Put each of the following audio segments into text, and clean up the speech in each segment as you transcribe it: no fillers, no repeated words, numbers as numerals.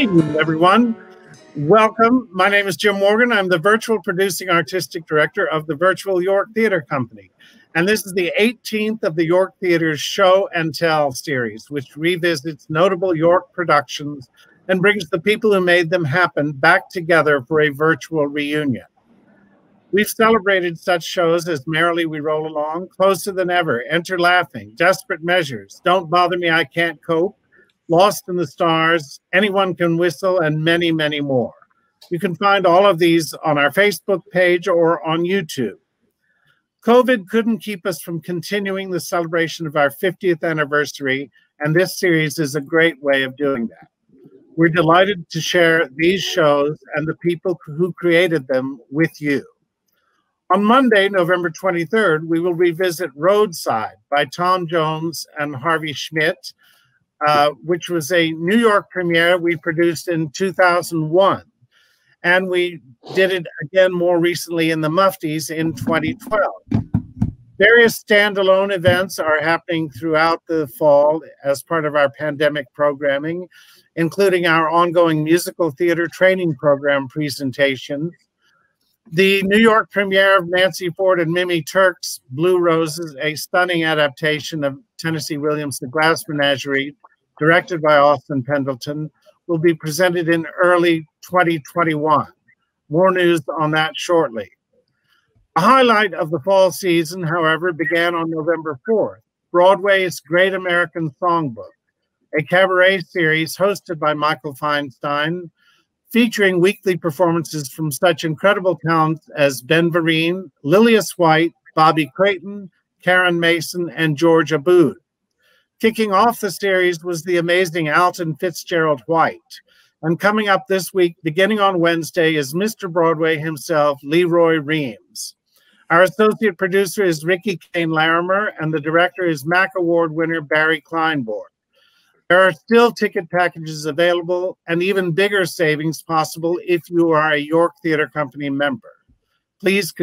evening, everyone. Welcome. My name is Jim Morgan. I'm the virtual producing artistic director of the Virtual York Theater Company. And this is the 18th of the York Theater's Show and Tell series, which revisits notable York productions and brings the people who made them happen back together for a virtual reunion. We've celebrated such shows as Merrily We Roll Along, Closer Than Ever, Enter Laughing, Desperate Measures, Don't Bother Me, I Can't Cope, Lost in the Stars, Anyone Can Whistle, and many, many more. You can find all of these on our Facebook page or on YouTube. COVID couldn't keep us from continuing the celebration of our 50th anniversary, and this series is a great way of doing that. We're delighted to share these shows and the people who created them with you. On Monday, November 23rd, we will revisit Roadside by Tom Jones and Harvey Schmidt, which was a New York premiere we produced in 2001. And we did it again more recently in the Mufties in 2012. Various standalone events are happening throughout the fall as part of our pandemic programming, including our ongoing musical theater training program presentations, the New York premiere of Nancy Ford and Mimi Turk's Blue Roses, a stunning adaptation of Tennessee Williams' The Glass Menagerie, directed by Austin Pendleton, will be presented in early 2021. More news on that shortly. A highlight of the fall season, however, began on November 4th, Broadway's Great American Songbook, a cabaret series hosted by Michael Feinstein, featuring weekly performances from such incredible talents as Ben Vereen, Lilias White, Bobby Creighton, Karen Mason, and George Abood. Kicking off the series was the amazing Alton Fitzgerald White. And coming up this week, beginning on Wednesday, is Mr. Broadway himself, Leroy Reams. Our associate producer is Ricky Kane Larimer, and the director is MAC Award winner Barry Kleinborg. There are still ticket packages available and even bigger savings possible if you are a York Theater Company member. Please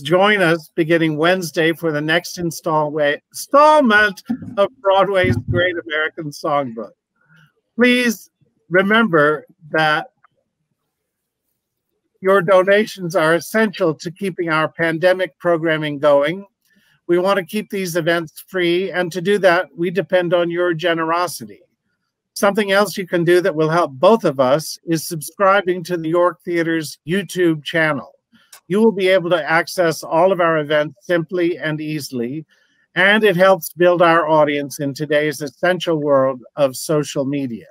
join us beginning Wednesday for the next installment of Broadway's Great American Songbook. Please remember that your donations are essential to keeping our pandemic programming going. We want to keep these events free, and to do that, we depend on your generosity. Something else you can do that will help both of us is subscribing to the York Theater's YouTube channel. You will be able to access all of our events simply and easily, and it helps build our audience in today's essential world of social media.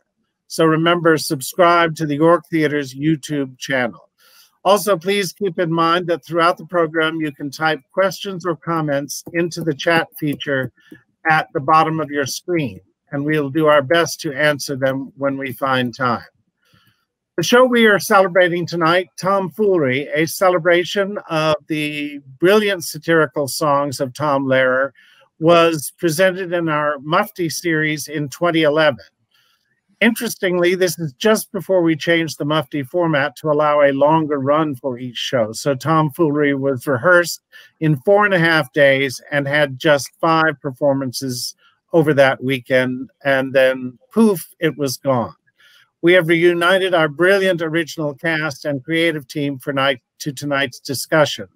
So remember, subscribe to the York Theater's YouTube channel. Also, please keep in mind that throughout the program, you can type questions or comments into the chat feature at the bottom of your screen, and we'll do our best to answer them when we find time. The show we are celebrating tonight, Tomfoolery, a celebration of the brilliant satirical songs of Tom Lehrer, was presented in our Mufti series in 2011. Interestingly, this is just before we changed the Mufti format to allow a longer run for each show. So Tomfoolery was rehearsed in 4.5 days and had just 5 performances over that weekend, and then poof, it was gone. We have reunited our brilliant original cast and creative team for tonight's discussion.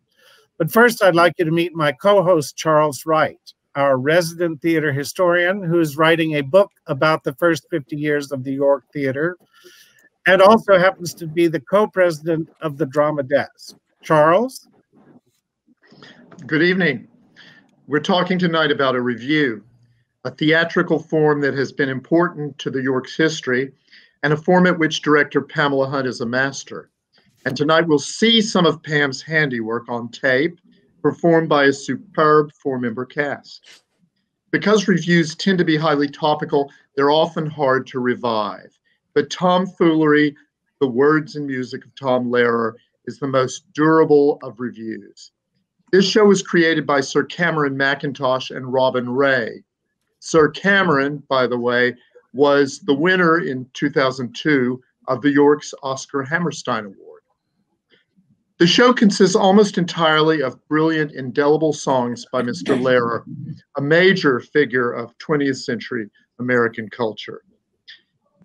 But first, I'd like you to meet my co-host, Charles Wright, our resident theater historian who is writing a book about the first 50 years of the York Theater, and also happens to be the co-president of the Drama Desk. Charles? Good evening. We're talking tonight about a review, a theatrical form that has been important to the York's history, and a form at which director Pamela Hunt is a master. And tonight we'll see some of Pam's handiwork on tape, performed by a superb 4-member cast. Because reviews tend to be highly topical, they're often hard to revive. But Tomfoolery, the words and music of Tom Lehrer, is the most durable of reviews. This show was created by Sir Cameron Mackintosh and Robin Ray. Sir Cameron, by the way, was the winner in 2002 of the York's Oscar Hammerstein Award. The show consists almost entirely of brilliant, indelible songs by Mr. Lehrer, a major figure of 20th century American culture.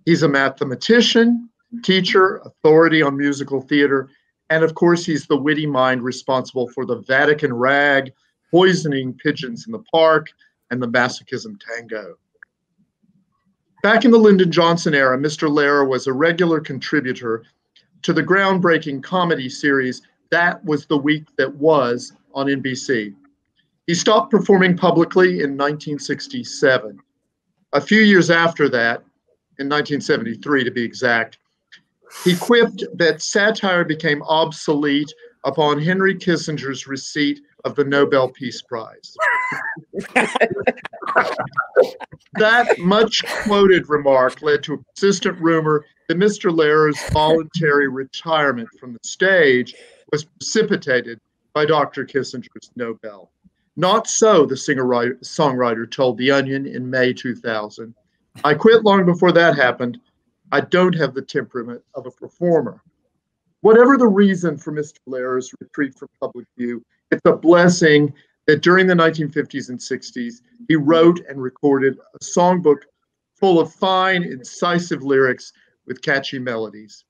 He's a mathematician, teacher, authority on musical theater, and of course, he's the witty mind responsible for the Vatican rag, poisoning pigeons in the park, and the Masochism Tango. Back in the Lyndon Johnson era, Mr. Lehrer was a regular contributor to the groundbreaking comedy series That Was the Week That Was on NBC. He stopped performing publicly in 1967. A few years after that, in 1973 to be exact, he quipped that satire became obsolete upon Henry Kissinger's receipt of the Nobel Peace Prize. That much quoted remark led to a persistent rumor that Mr. Lehrer's voluntary retirement from the stage was precipitated by Dr. Kissinger's Nobel. Not so, the singer-songwriter told The Onion in May 2000. I quit long before that happened. I don't have the temperament of a performer. Whatever the reason for Mr. Lehrer's retreat from public view, it's a blessing that during the 1950s and 60s, he wrote and recorded a songbook full of fine, incisive lyrics with catchy melodies.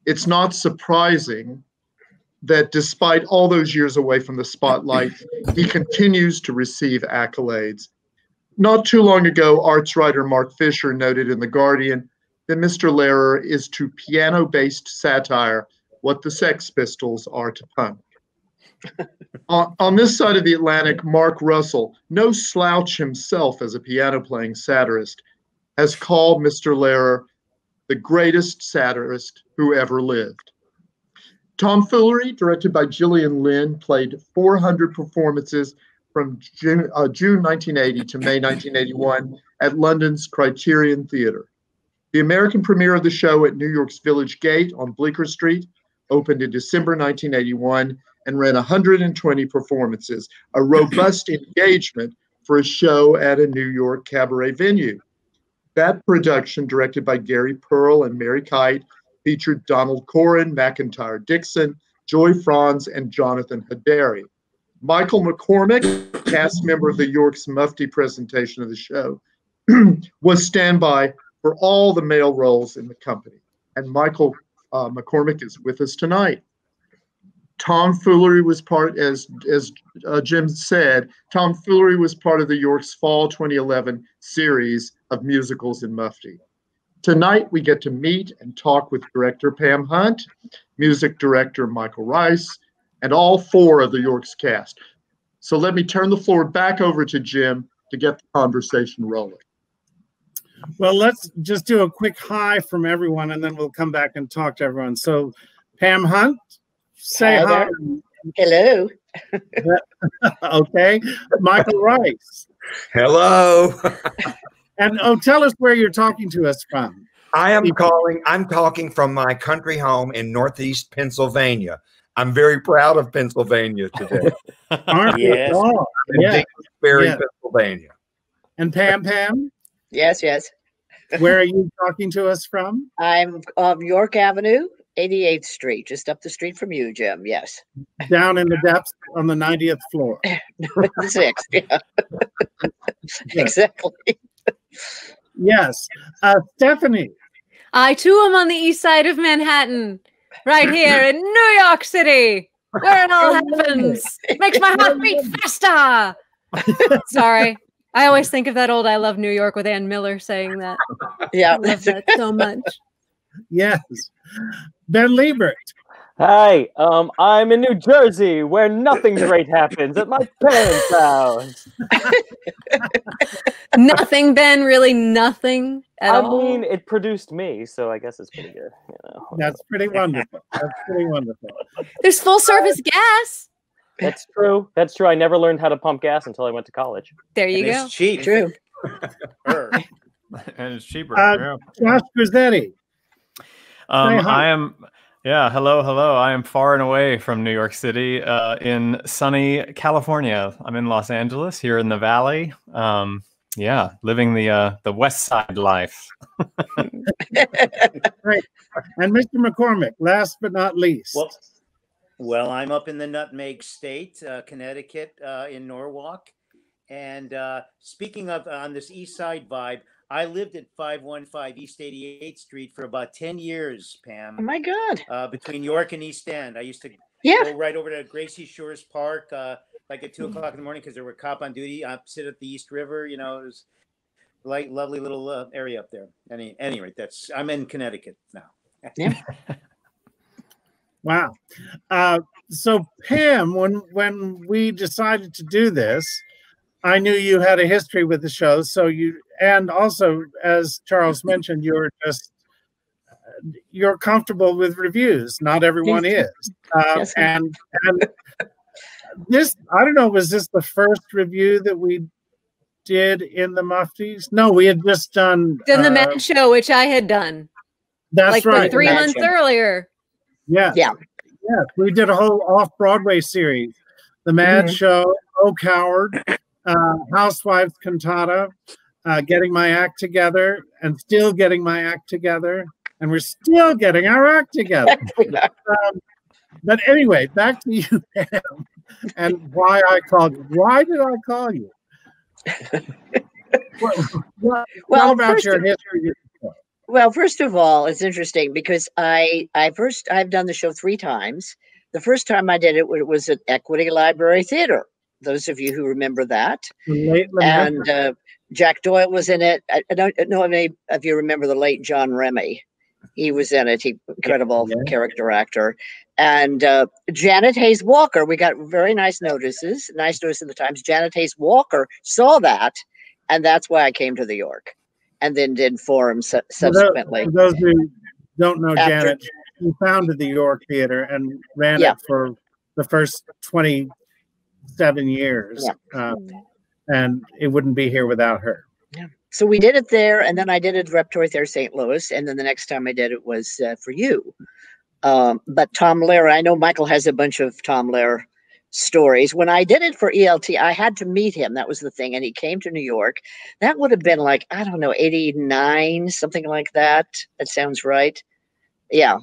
It's not surprising that despite all those years away from the spotlight, he continues to receive accolades. Not too long ago, arts writer Mark Fisher noted in The Guardian that Mr. Lehrer is to piano-based satire what the Sex Pistols are to punk. On this side of the Atlantic, Mark Russell, no slouch himself as a piano-playing satirist, has called Mr. Lehrer the greatest satirist who ever lived. Tomfoolery, directed by Gillian Lynn, played 400 performances from June 1980 to May 1981 at London's Criterion Theatre. The American premiere of the show at New York's Village Gate on Bleecker Street opened in December 1981 and ran 120 performances, a robust engagement for a show at a New York cabaret venue. That production, directed by Gary Pearl and Mary Kite, featured Donald Corrin, McIntyre Dixon, Joy Franz, and Jonathan Haderi. Michael McCormick, cast member of the York's Mufti presentation of the show, was standby for all the male roles in the company. And Michael McCormick is with us tonight. Tomfoolery was part, as Jim said, Tomfoolery was part of the York's Fall 2011 series of musicals in Mufti. Tonight, we get to meet and talk with director Pam Hunt, music director Michael Rice, and all four of the York's cast. So let me turn the floor back over to Jim to get the conversation rolling. Well, let's just do a quick hi from everyone, and then we'll come back and talk to everyone. So, Pam Hunt, say hi. Hello. Okay. Michael Rice. Hello. And tell us where you're talking to us from. I'm talking from my country home in Northeast Pennsylvania. I'm very proud of Pennsylvania today. Aren't you? Yes. Oh, yeah. Yes. Pennsylvania. And Pam? Yes. Where are you talking to us from? I'm on York Avenue, 88th Street, just up the street from you, Jim. Yes. Down in the depths on the 90th floor. The 6th, yeah. Exactly. Yes. Stephanie. I too am on the east side of Manhattan, right here in New York City, where it all happens. Makes my heart beat faster. Sorry. I always think of that old I Love New York with Ann Miller saying that. Yeah. I love that so much. Yes. Ben Liebert. Hi, I'm in New Jersey where nothing great happens at my parents' house. Nothing, Ben, really nothing at all. I mean, it produced me, so I guess it's pretty good. You know. That's pretty wonderful. That's pretty wonderful. There's full service gas. That's true. That's true. I never learned how to pump gas until I went to college. There you go. It's cheap. True. And it's cheaper. Josh Grizzetti. Hello. I am far and away from New York City, in sunny California. I'm in Los Angeles, here in the Valley. Living the West Side life. Great. And Mr. McCormick, last but not least. Well, I'm up in the Nutmeg State, Connecticut, in Norwalk. And speaking of on this East Side vibe, I lived at 515 East 88th Street for about 10 years, Pam. Oh my God. Between York and East End. I used to Yeah. go right over to Gracie Shores Park, like at 2 o'clock in the morning, because there were cop on duty opposite at the East River. You know, it was like lovely little area up there. Anyway, I'm in Connecticut now. Yeah. Wow. So Pam, when we decided to do this, I knew you had a history with the show. So and also, as Charles mentioned, you're comfortable with reviews. Not everyone is. Yes, and this, I don't know, was this the first review that we did in the Muftis? No, we had just done the Men Show, which I had done. That's like right. 3 months earlier. Yeah. Yeah. Yeah. We did a whole off-Broadway series. The Mad Show, Oh Coward, Housewives Cantata, Getting My Act Together, and Still Getting My Act Together. And we're still getting our act together. But anyway, back to you, Pam, and why I called you. Why did I call you? What about your history? Well, first of all, it's interesting because I've done the show 3 times. The first time I did it was at Equity Library Theater. Those of you who remember that. And Jack Doyle was in it. I don't know if any of you remember the late John Remy. He was in it. Incredible character actor. And Janet Hayes Walker, we got very nice notices in the Times. Janet Hayes Walker saw that, and that's why I came to the York, and then did forums subsequently. For those who don't know Janet, she founded the York Theater and ran it for the first 27 years. And it wouldn't be here without her. Yeah. So we did it there, and then I did it at Repertory Theater St. Louis, and then the next time I did it was for you. But Tom Lehrer, I know Michael has a bunch of Tom Lehrer stories. When I did it for ELT, I had to meet him. That was the thing. And he came to New York. That would have been like, I don't know, 89, something like that. That sounds right. Yeah.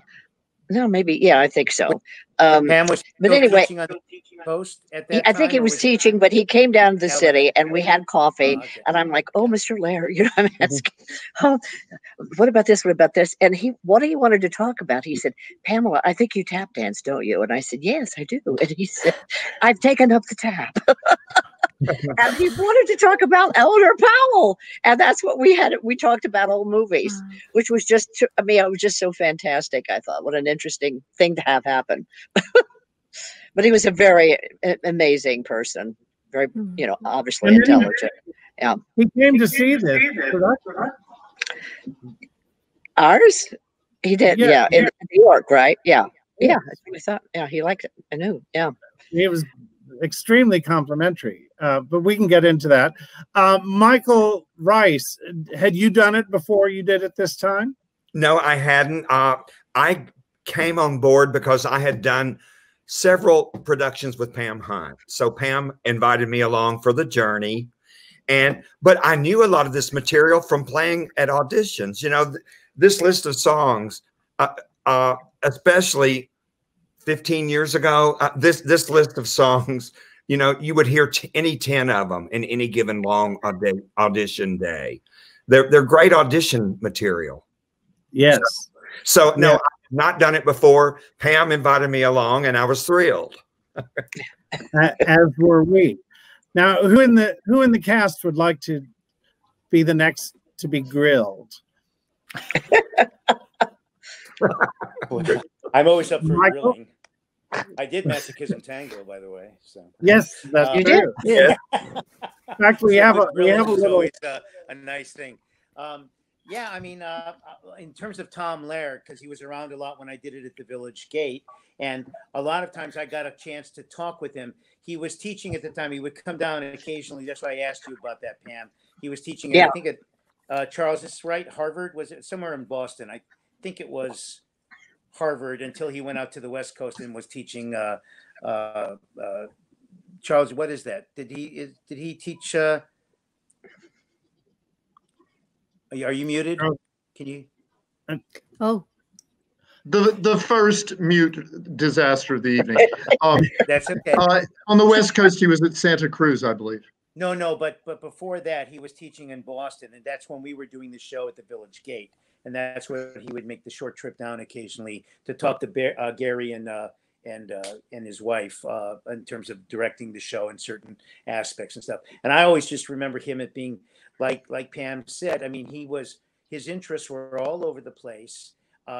No, maybe. Yeah, I think so. Pam was but anyway, teaching on the teaching post at that I think time, he was teaching, but he came down to the city and we had coffee. Oh, okay. And I'm like, oh, Mr. Lehrer, you know, I'm asking, oh, what about this? What about this? And what he wanted to talk about, he said, Pamela, I think you tap dance, don't you? And I said, yes, I do. And he said, I've taken up the tap. And he wanted to talk about Eleanor Powell. And that's what we had. We talked about old movies, which was just, I mean, it was just so fantastic. I thought, what an interesting thing to have happen. But he was a very amazing person. Very, you know, obviously intelligent. Yeah. He came to see this production. Ours? He did, yeah, in New York, right? Yeah. Yeah. I thought, yeah, he liked it. I knew. Yeah. It was extremely complimentary, but we can get into that. Michael Rice, had you done it before you did it this time? No, I hadn't. I came on board because I had done several productions with Pam Hunt. So Pam invited me along for the journey. But I knew a lot of this material from playing at auditions. You know, this list of songs, especially 15 years ago, this list of songs, you know, you would hear any 10 of them in any given long audition day. They're great audition material. Yes. So no, I've not done it before. Pam invited me along, and I was thrilled. As were we. Now, who in the cast would like to be the next to be grilled? I'm always up for Michael? grilling. I did Masochism Tango, by the way. So Yes, that's You true. did? Yeah. In fact, we have a little. always a nice thing. Yeah, I mean, in terms of Tom Lehrer, because he was around a lot when I did it at the Village Gate, and a lot of times I got a chance to talk with him. He was teaching at the time. He would come down occasionally. That's why I asked you about that, Pam. He was teaching, I think at Charles, is this right? Harvard? Was it somewhere in Boston? I think it was Harvard until he went out to the West Coast and was teaching. Charles, what is that? Did he teach? Are you muted? Can you? Oh, The first mute disaster of the evening. That's okay. On the West Coast, he was at Santa Cruz, I believe. No, but before that, he was teaching in Boston, and that's when we were doing the show at the Village Gate, and that's where he would make the short trip down occasionally to talk to Gary and his wife in terms of directing the show in certain aspects and stuff. And I always just remember him at being like Pam said. I mean, his interests were all over the place.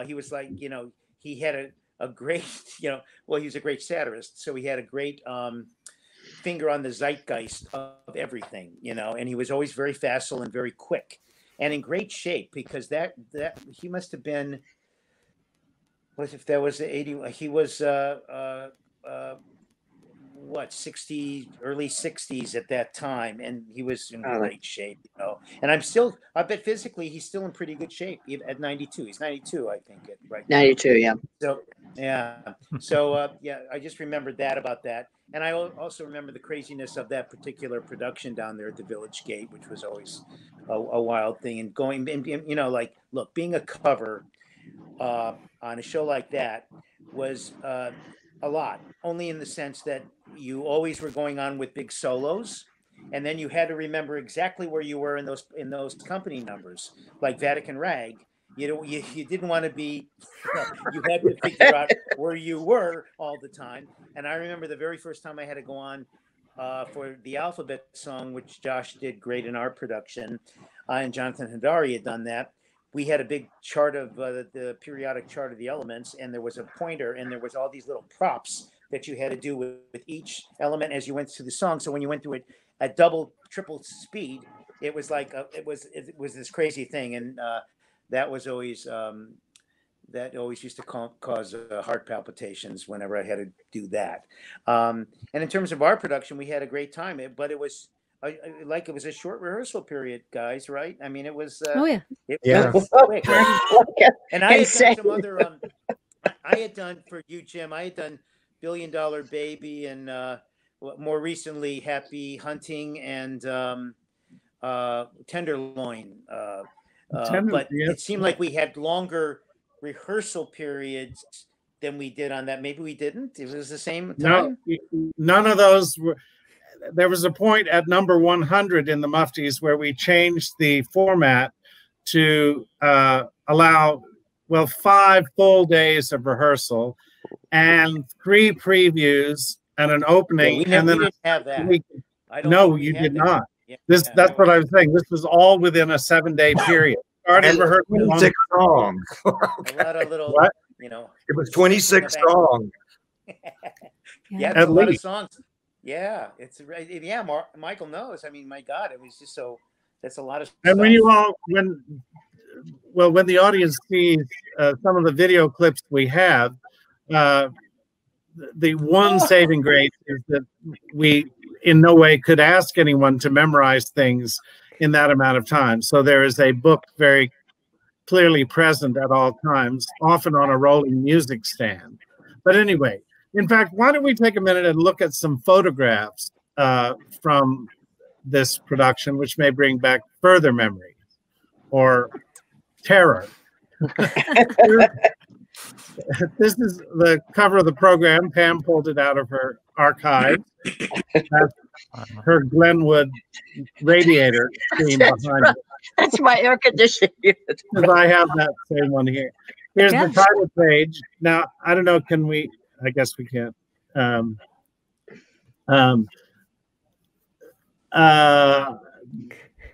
He was like, you know, he had a great, you know, well, he was a great satirist, so he had a great finger on the zeitgeist of everything, you know, and he was always very facile and very quick and in great shape, because that he must have been, what if that was 80, he was what, 60, early 60s at that time, and he was in great shape, you know. And I bet physically he's still in pretty good shape at 92. He's 92, I think, right now. 92, yeah. So yeah, so yeah, I just remembered that about that. And I also remember the craziness of that particular production down there at the Village Gate, which was always a wild thing. And going, and, you know, like, look, being a cover on a show like that was a lot, only in the sense that you always were going on with big solos, and then you had to remember exactly where you were in those company numbers, like Vatican Rag. You know, you didn't want to be, you had to figure out where you were all the time. And I remember the very first time I had to go on for the Alphabet Song, which Josh did great in our production, and Jonathan Hadari had done that. We had a big chart of the periodic chart of the elements, and there was a pointer, and there was all these little props that you had to do with each element as you went through the song. So when you went through it at double, triple speed, it was like it was this crazy thing, and that was always that always used to cause heart palpitations whenever I had to do that. And in terms of our production, we had a great time, but it was like it was a short rehearsal period, guys. Right? I mean, it was. Oh yeah. Yeah. Was quick. And I had done some other. I had done for you, Jim. I had done $1 Billion Baby, and more recently, Happy Hunting and Tenderloin. But it seemed like we had longer rehearsal periods than we did on that. Maybe we didn't. It was the same time. No, none of those were. There was a point at number 100 in the Muftis where we changed the format to allow, well, 5 full days of rehearsal and 3 previews and an opening. Yeah, we didn't have that. No, you did not. Yeah, that's what I was saying. This was all within a 7-day period. Started rehearsal. 26 songs. A lot of little, what? You know. It was 26 songs. Yeah, there's a lot of songs. Yeah, it's yeah. Michael knows. I mean, my God, it was just so. That's a lot of. And stuff. When the audience sees some of the video clips we have, the one saving grace is that we in no way could ask anyone to memorize things in that amount of time. So there is a book very clearly present at all times, often on a rolling music stand. But anyway. In fact, why don't we take a minute and look at some photographs from this production, which may bring back further memories or terror. This is the cover of the program. Pam pulled it out of her archive. That's her Glenwood radiator screen behind it. That's my air conditioning unit. Because I have that same one here. Here's the title page. Now, I don't know, can we... I guess we can't.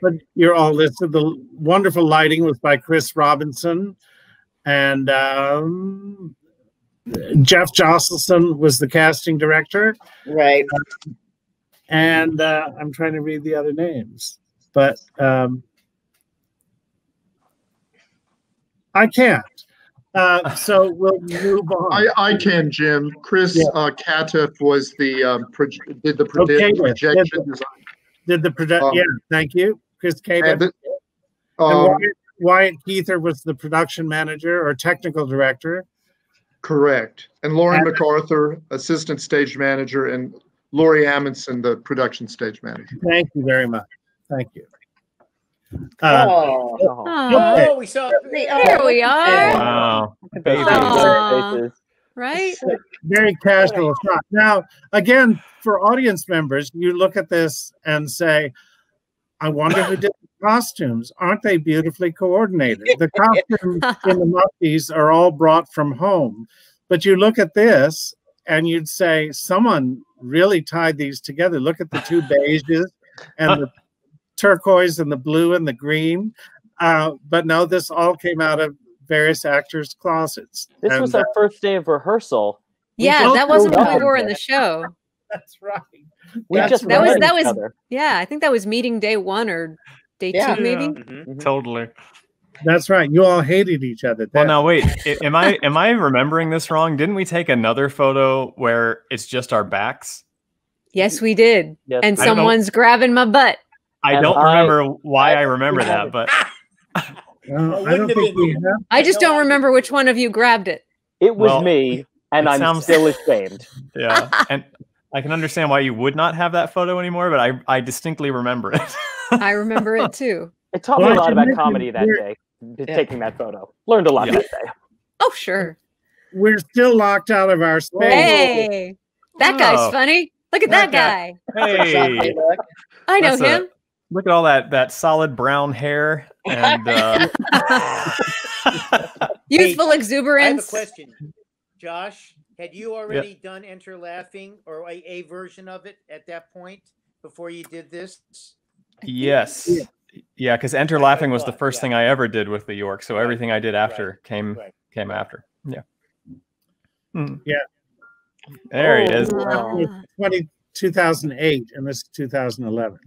But you're all listed. The wonderful lighting was by Chris Robinson, and Jeff Josselson was the casting director. Right. And I'm trying to read the other names, but I can't. So we'll move on. I can, Jim. Chris Catiff was the did the projection design. Did the production? Yeah, thank you, Chris Catiff. And Wyatt Keither was the production manager or technical director. Correct. And Lauren MacArthur, assistant stage manager, and Laurie Amundsen, the production stage manager. Thank you very much. Thank you. We saw. Here we are. Wow. right? Very casual shot. Now, again, for audience members, you look at this and say, I wonder who did the costumes. Aren't they beautifully coordinated? The costumes in the Mufties are all brought from home. But you look at this and you'd say, someone really tied these together. Look at the two beiges and the turquoise and the blue and the green. But no, this all came out of various actors' closets. This was our first day of rehearsal. Yeah, that wasn't what we wore in the show. That's right. That was yeah, I think that was meeting day 1 or day 2, maybe. Totally. That's right. You all hated each other. Well, now wait. Am I remembering this wrong? Didn't we take another photo where it's just our backs? Yes, we did. Yes. And someone's grabbing my butt. I don't remember why I remember that, but I don't think we have. I just don't remember which one of you grabbed it. It was me, and I'm still ashamed. Yeah, and I can understand why you would not have that photo anymore, but I distinctly remember it. I remember it too. It taught me a lot about comedy that day, taking that photo. Learned a lot that day. Oh, sure. We're still locked out of our space. Hey, that guy's funny. Look at that guy. Hey, I know him. Look at all that solid brown hair and youthful I exuberance. have a question. Josh, had you already done Enter Laughing or a version of it at that point before you did this? yes. Yeah, because Enter Laughing was the first thing I ever did with the York, so everything I did after came after. Yeah. Yeah. There he is. 2008, and this is 2011.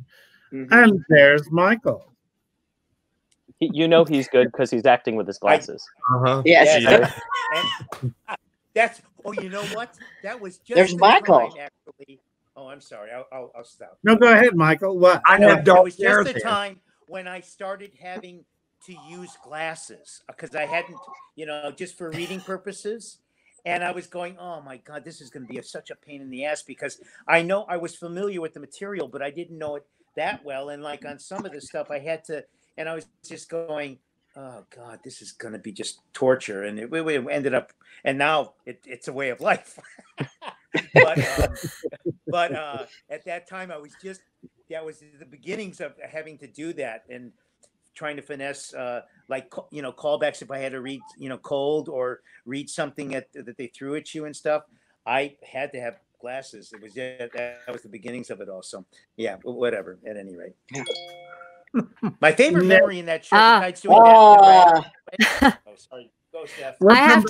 And there's Michael. You know he's good because he's acting with his glasses. Yes. That's. Oh, you know what? That was just. There's Michael. Actually. Oh, I'm sorry. I'll stop. No, go ahead, Michael. What? I have It was dark hair just the there. time when I started having to use glasses because I hadn't, just for reading purposes. And I was going, oh my God, this is going to be such a pain in the ass because I know I was familiar with the material, but I didn't know it that well. And like on some of the stuff I had to, and I was just going, oh God, this is going to be just torture. And it ended up, and now it's a way of life. but at that time that was the beginnings of having to do that and trying to finesse callbacks if I had to read cold or read something that they threw at you and stuff. I had to have glasses. It was that was the beginnings of it all. So yeah, whatever. At any rate, my favorite memory in that show. Besides doing that, oh, sorry. Go, Steph. I have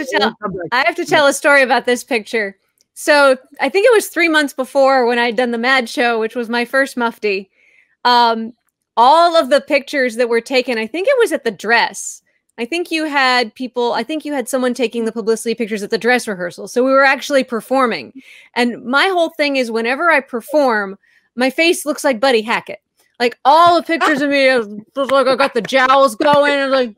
to tell a story about this picture. So I think it was 3 months before when I'd done the Mad Show, which was my first Mufti. All of the pictures that were taken, I think it was at the dress. I think you had someone taking the publicity pictures at the dress rehearsal. So we were actually performing. And my whole thing is whenever I perform, my face looks like Buddy Hackett. Like all the pictures of me, look like I got the jowls going and like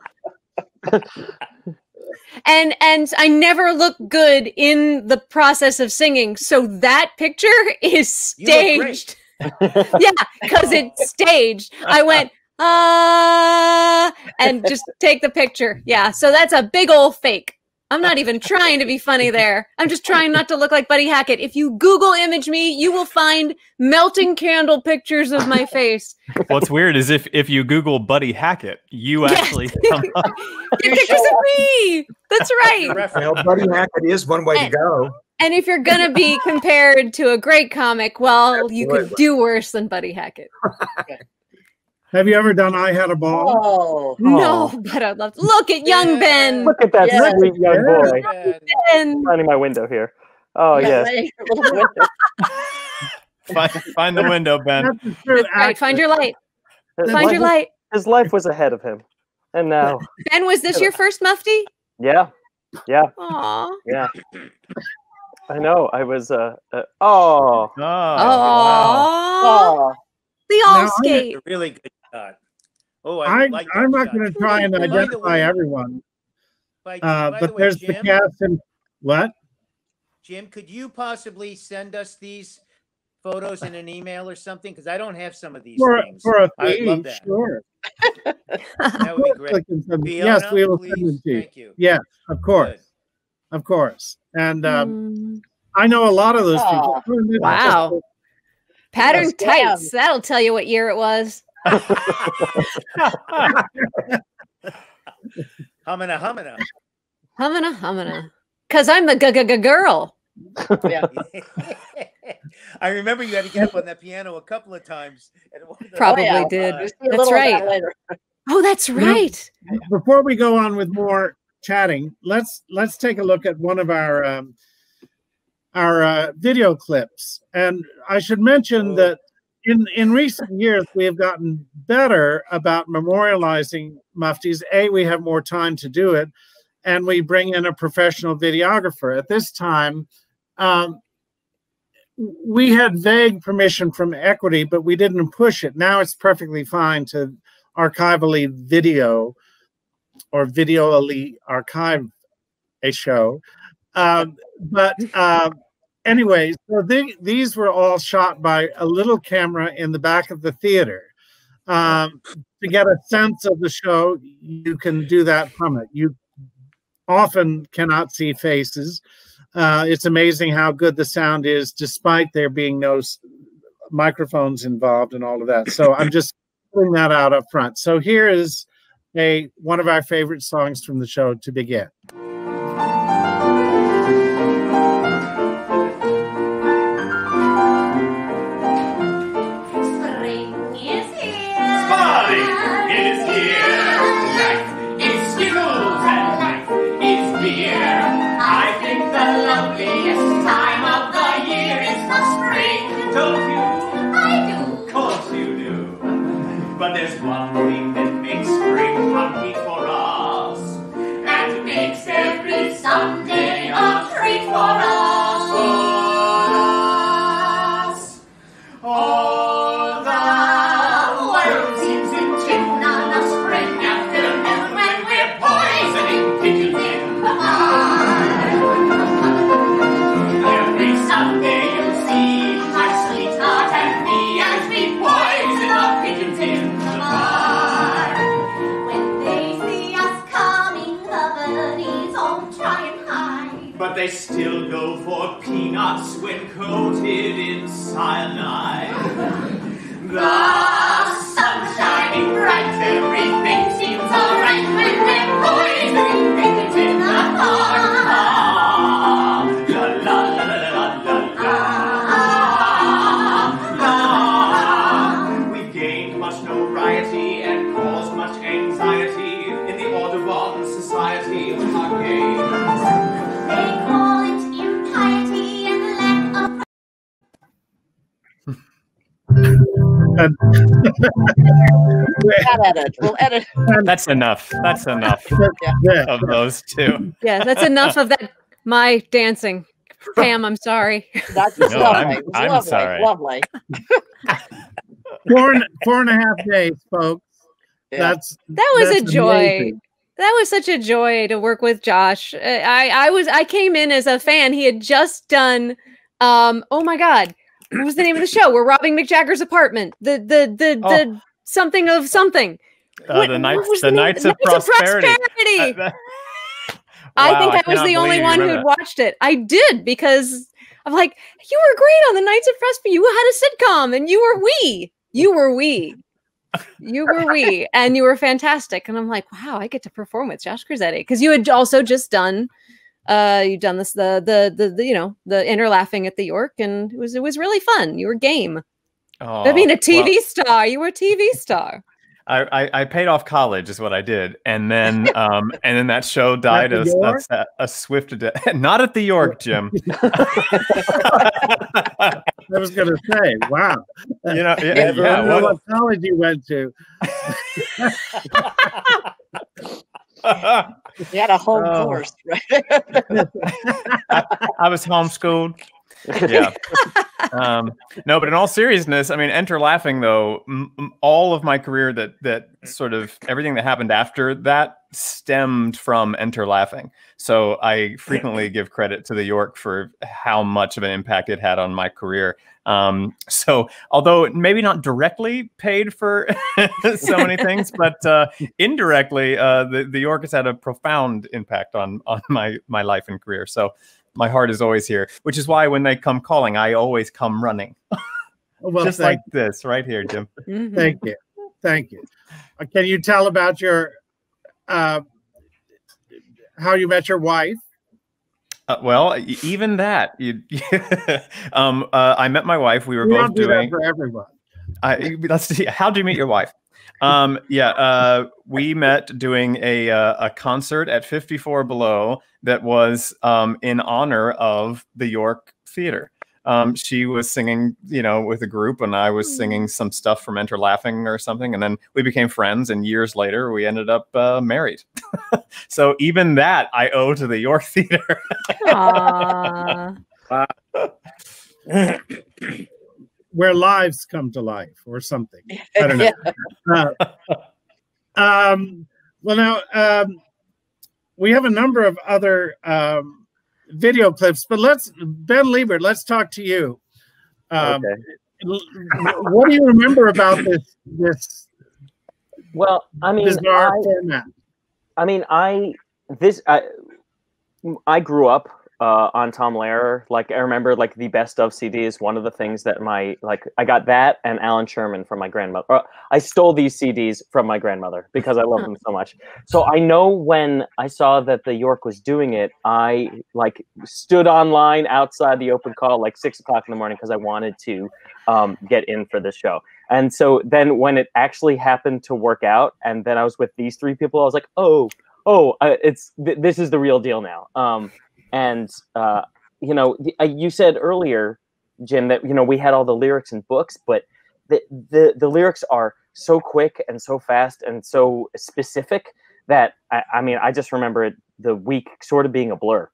and I never look good in the process of singing. So that picture is staged. Yeah, because it's staged. I went, and just take the picture. Yeah, so that's a big old fake. I'm not even trying to be funny there. I'm just trying not to look like Buddy Hackett. If you Google image me, you will find melting candle pictures of my face. What's weird is if you Google Buddy Hackett, you actually come up. Get pictures of me. That's right. Well, Buddy Hackett is one way to go. And if you're going to be compared to a great comic, well, you could do worse than Buddy Hackett. Have you ever done I Had a Ball? Oh. No, but I'd love to. Look at young Ben. Look at that sweet young boy. Finding my window here. Oh, yes. Find the window, Ben. Right, find your light. Find your light. His life was ahead of him. And now. Ben, was this your first Mufti? Yeah. Yeah. Aww. Yeah. I know. I was Wow. The all skate. Really good shot. Oh, I'm not going to try and identify everyone. But there's the cast and what? Jim, could you possibly send us these photos in an email or something? Because I don't have some of these things. For a I'd fee, love that. sure. That would be great. Fiona, yes, we will please, send them to you. thank you. Yes, of course. Good. of course. And I know a lot of those people. Wow. Pattern Yes, tights. That'll tell you what year it was. Humana, humana. Humana, humana. Because I'm the girl. Yeah. I remember you had to get up on that piano a couple of times. And Probably yeah. did. We'll see a That's little of right. that later. Oh, that's right. Before we go on with more chatting, let's take a look at one of our video clips. And I should mention that in recent years, we have gotten better about memorializing muftis. We have more time to do it, and we bring in a professional videographer. At this time, we had vague permission from Equity, but we didn't push it. Now it's perfectly fine to archivally video or videoally archive a show. Anyway, so these were all shot by a little camera in the back of the theater. To get a sense of the show, you can do that from it. You often cannot see faces. It's amazing how good the sound is, despite there being no microphones involved and all of that. So I'm just putting that out up front. So here is one of our favorite songs from the show to begin. But there's one thing that makes spring happy for us, and makes every Sunday a treat for us. All the world seems in tune on a spring afternoon when we're poisoning pigeons in the park. Every Sunday you'll see my sweetheart and me as we poison our pigeons in. But they still go for peanuts when coated in cyanide. The sun's shining bright, everything seems alright when we're poisoning pigeons in the park. La la la la la la la la. We've gained much notoriety and caused much anxiety in the Audubon Society with our games. They call it impiety and lack of. We'll edit. That's enough. That's enough of those two. Yeah, that's enough of that. My dancing. Pam, I'm sorry. That's lovely. I'm sorry. Lovely. 4.5 days, folks. Yeah. That was a joy. Amazing. That was such a joy to work with Josh. I came in as a fan. He had just done oh my God, what was the name of the show? We're robbing Mick Jagger's apartment. The something of something. The Knights of Prosperity. I think I was the only one who'd watched it. I did, because I'm like, you were great on the Knights of Prosperity. You had a sitcom and you were we. You were we, and you were fantastic. And I'm like, wow, I get to perform with Josh Cruzetti, because you had also just done, you'd done this the Inner Laughing at the York, and it was really fun. You were game. Oh, I mean, a TV star. You were a TV star. I paid off college is what I did, and then that show died a swift death. Not at the York, Jim. I was going to say, wow. What college you went to? You had a home course, right? I was homeschooled. Yeah. No, but in all seriousness, I mean, Enter Laughing, though, all of my career, that sort of everything that happened after that stemmed from Enter Laughing. So I frequently give credit to the York for how much of an impact it had on my career. So although maybe not directly paid for so many things, but indirectly, the York has had a profound impact on my life and career. So my heart is always here, which is why when they come calling, I always come running. Well, just like this right here, Jim. Thank you. Thank you. Can you tell about your how you met your wife? Well, even that. I met my wife. We were both do doing. That for everyone. Let's see. How'd you meet your wife? We met doing a concert at 54 Below that was in honor of the York Theater. She was singing, with a group, and I was singing some stuff from Enter Laughing or something, and then we became friends. And years later, we ended up married. So even that I owe to the York Theater. Where lives come to life, or something. I don't know. Well, now we have a number of other video clips, but Ben Liebert, let's talk to you. Okay. What do you remember about this? Well, I mean, bizarre format? I mean, I grew up on Tom Lehrer. Like, I remember, like, the best of CD is one of the things that I got that and Alan Sherman from my grandmother. I stole these CDs from my grandmother because I love them so much. So I know when I saw that the York was doing it, I stood online outside the open call like 6 o'clock in the morning because I wanted to get in for this show. And so then when it actually happened to work out, and then I was with these three people, I was like, this is the real deal now. And, you said earlier, Jim, that, we had all the lyrics in books, but the lyrics are so quick and so fast and so specific that, I just remember the week sort of being a blur,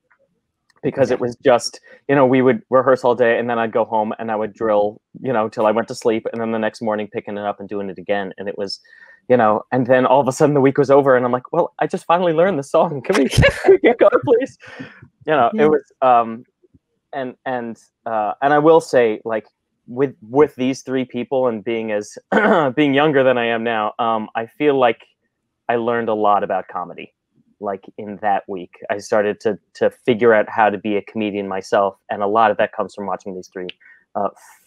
because it was just, we would rehearse all day, and then I'd go home and I would drill, till I went to sleep, and then the next morning picking it up and doing it again. And it was, and then all of a sudden the week was over, and I'm like, well, I just finally learned the song. Can we get going, please? It was, and I will say, like, with these three people and being being younger than I am now, I feel like I learned a lot about comedy. Like, in that week, I started to figure out how to be a comedian myself, and a lot of that comes from watching these three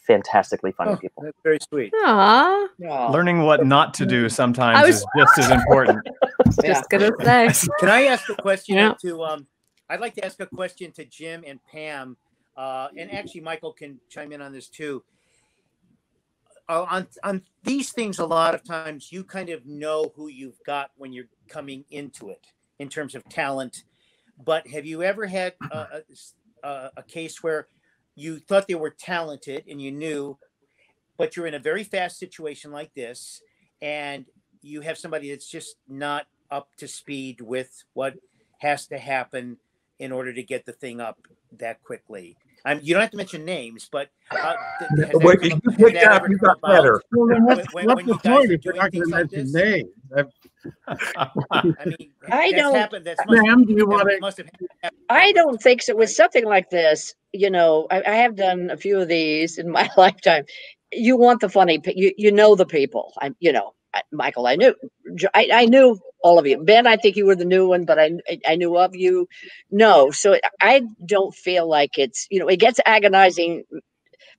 fantastically funny people. That's very sweet. Aww. Learning what not to do sometimes is just as important. Just gonna say. Can I ask a question to I'd like to ask a question to Jim and Pam, and actually Michael can chime in on this too. On these things, a lot of times you kind of know who you've got when you're coming into it in terms of talent. But have you ever had a case where you thought they were talented and you knew, but you're in a very fast situation like this, and you have somebody that's just not up to speed with what has to happen in order to get the thing up that quickly? You don't have to mention names, but you picked up, you got better. Well, then what's the point if you're not going to mention names? I don't. Ma'am, do you want to? I don't think so. With something like this, I have done a few of these in my lifetime. You want the funny, you know the people. Michael, I knew all of you. Ben, I think you were the new one, but I knew of you. No, so I don't feel like it's, it gets agonizing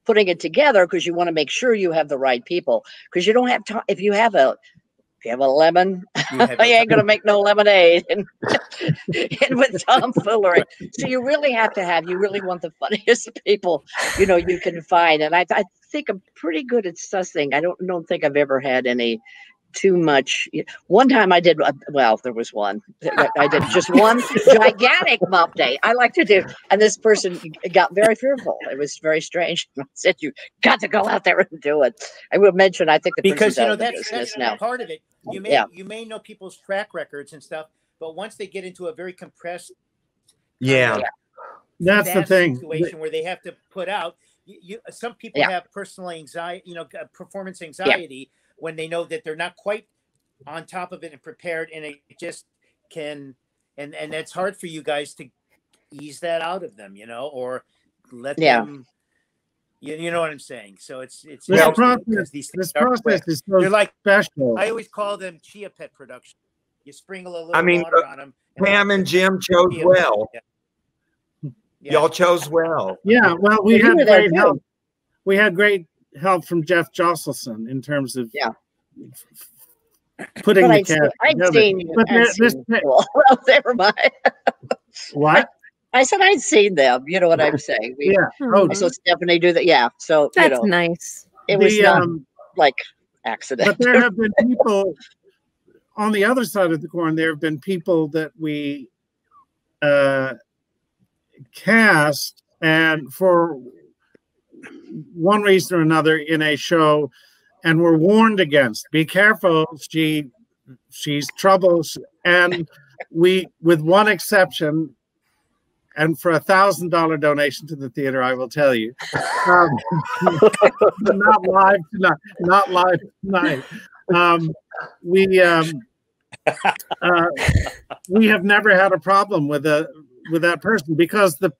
putting it together, because you want to make sure you have the right people, because you don't have time. If you have a lemon, you ain't gonna make no lemonade. And with tomfoolery, so you really want the funniest people you can find. And I think I'm pretty good at sussing. I don't think I've ever had any too much. One time I did, there was one. I did just one gigantic mop day. I like to do, and this person got very fearful. It was very strange. I said, "You got to go out there and do it." I will mention, I think because that's now part of it. You may know people's track records and stuff, but once they get into a very compressed, that's the thing. Situation where they have to put out. Some people have personal anxiety, performance anxiety when they know that they're not quite on top of it and prepared, and it just can, and it's hard for you guys to ease that out of them, or let them. You know what I'm saying? So it's this process. This process is so they're like special. I always call them chia pet production. You sprinkle a little water on them. Pam and Jim chose well. Y'all chose well. Yeah, well, we had great help. We had great help from Jeff Josselson in terms of putting the cast together. Well, never mind. What? I said I'd seen them. You know what I'm saying? I saw Stephanie do that. Yeah, so that's nice. It was not like accident. But there have been people on the other side of the coin. There have been people that we cast, and for one reason or another in a show, and were warned against. Be careful. She's trouble, and we, with one exception. And for $1,000 donation to the theater, I will tell you, not live tonight. We have never had a problem with that person, because the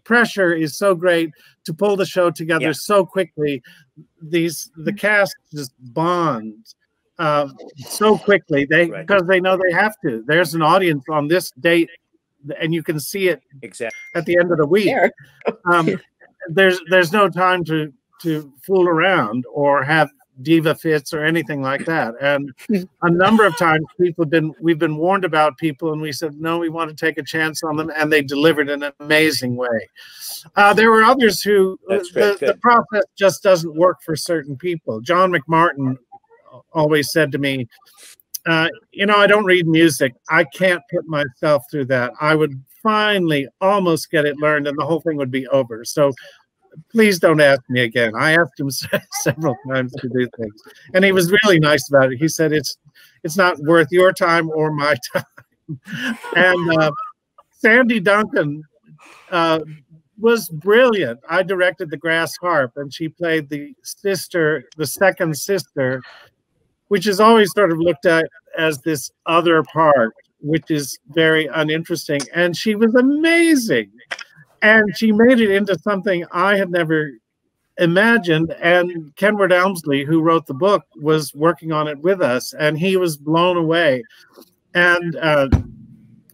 pressure is so great to pull the show together so quickly. The cast just bonds so quickly because they know they have to. There's an audience on this date. And you can see it at the end of the week. There's no time to fool around or have diva fits or anything like that. And a number of times we've been warned about people, and we said no, we want to take a chance on them, and they delivered in an amazing way. There were others who the process just doesn't work for certain people. John McMartin always said to me, I don't read music. I can't put myself through that. I would finally almost get it learned and the whole thing would be over. So please don't ask me again. I asked him several times to do things, and he was really nice about it. He said, it's not worth your time or my time. And Sandy Duncan was brilliant. I directed The Grass Harp, and she played the second sister, which is always sort of looked at as this other part, which is very uninteresting. And she was amazing. And she made it into something I had never imagined. And Kenward Elmsley, who wrote the book, was working on it with us, and he was blown away. And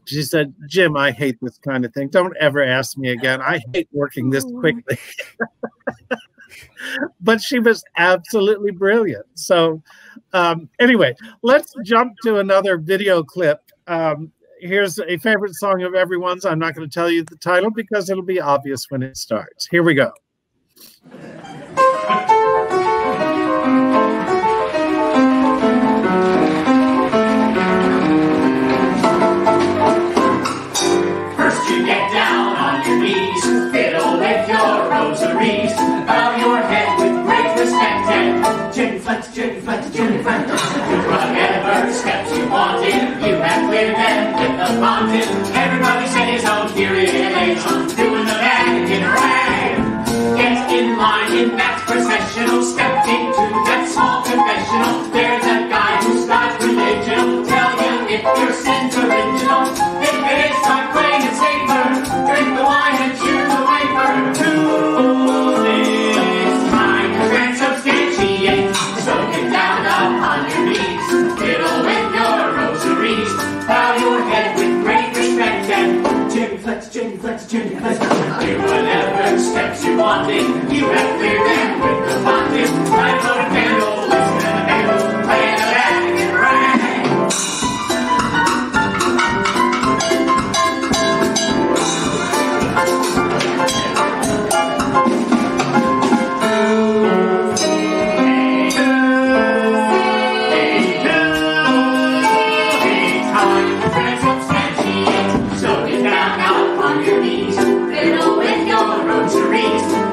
she said, Jim, I hate this kind of thing. Don't ever ask me again. I hate working this quickly. But she was absolutely brilliant. So anyway, let's jump to another video clip. Here's a favorite song of everyone's. I'm not going to tell you the title because it'll be obvious when it starts. Here we go. First you get down on your knees, fiddle with your rosaries, bow your head with great respect and genuflect, genuflect, genuflect. Whatever steps you wanted, you have cleared them with the fountain. Everybody says, oh, here it is, doing the bag in a rag. Get in line in that processional, step into that small confessional. There's a guy who's got religion, tell him if your sin's original. If it is, start playing it safer, drink the wine and chew the wafer. Do this time to transubstantiate, so get down upon your knees, fiddle with your rosaries, bow your head with great respect and genuflect, genuflect, genuflect. Do whatever steps you wanted, you have cleared them with the fountain. Light out a candle, listen to the bell, play the bag and rag.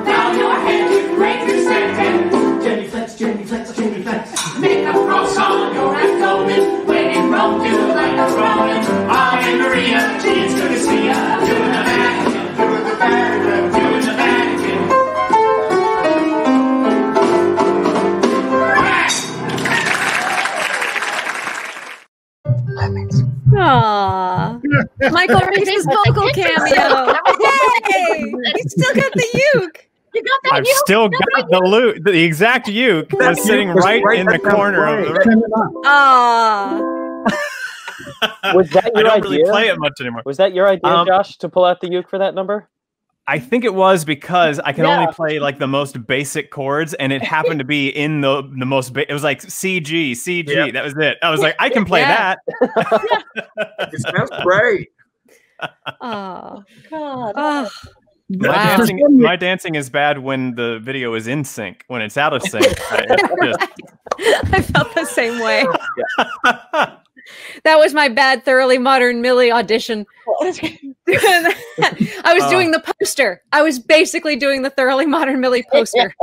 Bow your head with great Michael Reese's vocal cameo. Hey, you still got the uke. You got that? I've still got the exact uke was sitting right in the corner of the room. Ah. Was that I your don't idea? really play it much anymore. Was that your idea, Josh, to pull out the uke for that number? I think it was because I can only play like the most basic chords, and it happened to be in the most. It was like CG. Yep. That was it. I was like, I can play that. It sounds great. Oh God. Oh. My dancing is bad when the video is in sync. When it's out of sync, I felt the same way. That was my bad Thoroughly Modern Millie audition. I was doing the poster. I was basically doing the Thoroughly Modern Millie poster.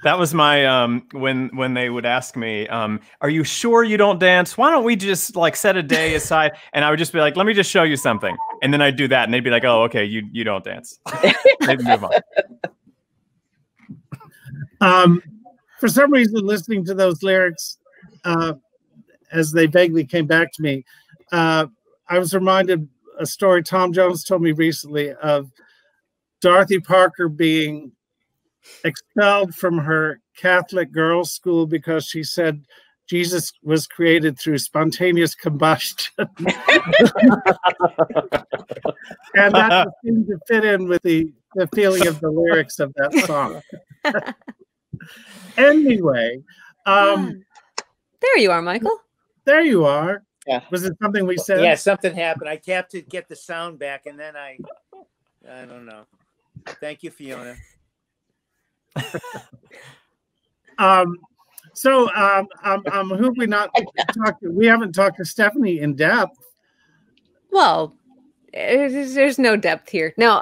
That was my when they would ask me, "Are you sure you don't dance? Why don't we just like set a day aside?" And I would just be like, "Let me just show you something," and then I'd do that, and they'd be like, "Oh, okay, you don't dance." They'd move on. For some reason, listening to those lyrics, as they vaguely came back to me, I was reminded a story Tom Jones told me recently of Dorothy Parker being expelled from her Catholic girls' school because she said Jesus was created through spontaneous combustion. And that seemed to fit in with the feeling of the lyrics of that song. Anyway. There you are, Michael. There you are. Yeah. Was it something we said? Yeah, something happened. I have to get the sound back, and then I don't know. Thank you, Fiona. Who have we not talked to? We haven't talked to Stephanie in depth. Well, there's no depth here. No,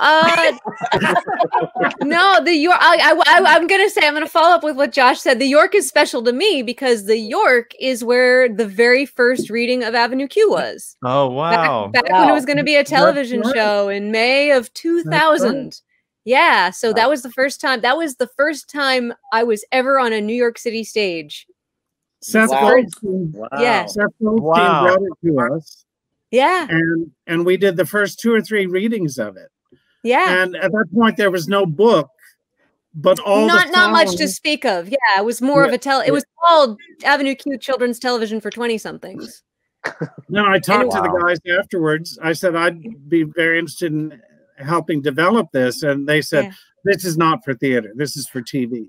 no. The York. I'm gonna say I'm gonna follow up with what Josh said. The York is special to me because the York is where the very first reading of Avenue Q was. Oh wow! Back when it was going to be a television show in May of 2000. Yeah, so that was the first time. That was the first time I was ever on a New York City stage. Seth Goldstein. Yeah. Seth Goldstein brought it to us. Yeah. And we did the first 2 or 3 readings of it. Yeah. And at that point there was no book, but not much to speak of. Yeah, it was more of a it was called Avenue Q Children's Television for 20-somethings. No, I talked to the guys afterwards. I said I'd be very interested in helping develop this, and they said this is not for theater. This is for TV.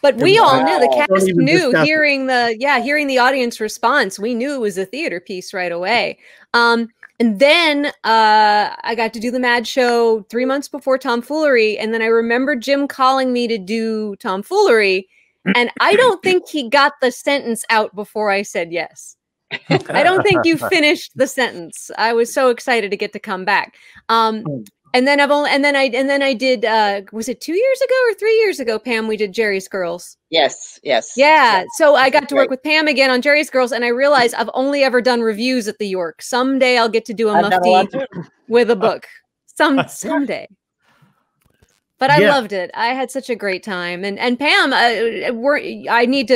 But we all knew, the cast knew, hearing the audience response, we knew it was a theater piece right away. And then I got to do the Mad Show 3 months before Tomfoolery, and then I remember Jim calling me to do Tomfoolery, and I don't think he got the sentence out before I said yes. I don't think you finished the sentence. I was so excited to get to come back. And then I did was it 2 years ago or 3 years ago, Pam, we did Jerry's Girls. Yes. Yeah. So I got to work with Pam again on Jerry's Girls, and I realized I've only ever done reviews at the York. Someday I'll get to do a mufti with a book. Someday. But I loved it. I had such a great time. And Pam, we need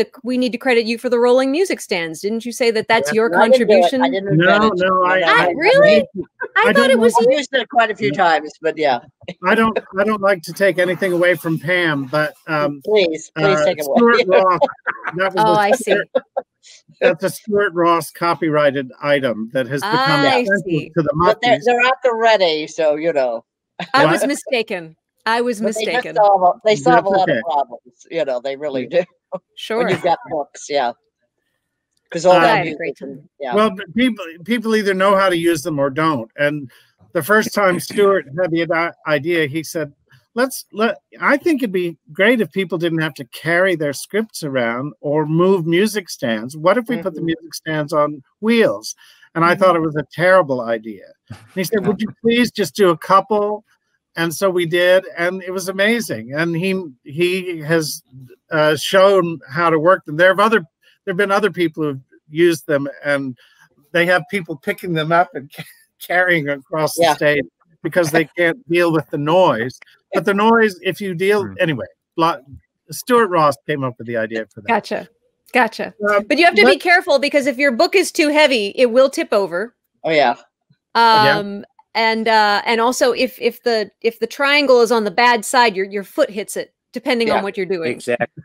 to credit you for the rolling music stands. Didn't you say that's your contribution? I didn't invent it. No, I really? I thought it was. I used it quite a few times, but yeah. I don't like to take anything away from Pam, but please take it away. Stuart Ross. I see. That's a Stuart Ross copyrighted item that has become essential to the But Muppets. they're at the ready, so you know. I was mistaken. Mistaken. They solve a lot of problems. You know, they really do. Sure. When you've got books, because all that music, Well, people either know how to use them or don't. And the first time Stuart had the idea, he said, I think it'd be great if people didn't have to carry their scripts around or move music stands. What if we put the music stands on wheels? And I thought it was a terrible idea. And he said, would you please just do a couple? And so we did, and it was amazing. And he has shown how to work them. There have been other people who've used them, and they have people picking them up and carrying across the stage because they can't deal with the noise. But the noise, if you deal anyway, Stuart Ross came up with the idea for that. Gotcha. But you have to be careful, because if your book is too heavy, it will tip over. Oh yeah. And also if the triangle is on the bad side, your foot hits it, depending on what you're doing. Exactly.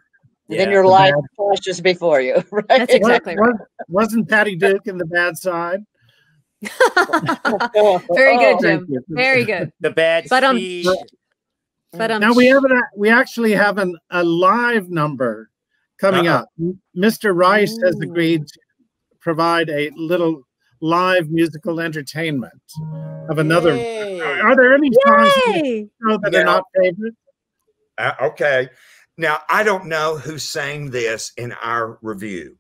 And then your life flashes before you, right? That's exactly right. Wasn't Patty Duke in the bad side? Very good, Jim. Very good. The bad speed. Now we actually have a live number coming up. Mr. Rice has agreed to provide a little live musical entertainment of another. Are there any songs that are not favorite? Okay. Now, I don't know who sang this in our review,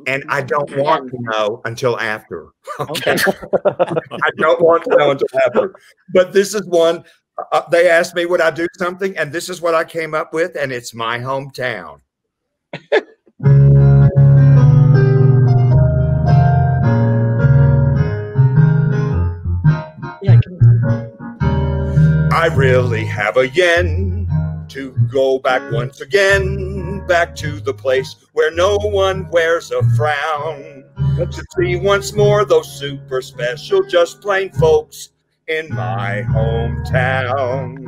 and I don't want to know until after. Okay. I don't want to know until after. But this is one. They asked me would I do something, and this is what I came up with, and it's My Hometown. I really have a yen to go back once again, back to the place where no one wears a frown, to see once more those super special, just plain folks in my hometown.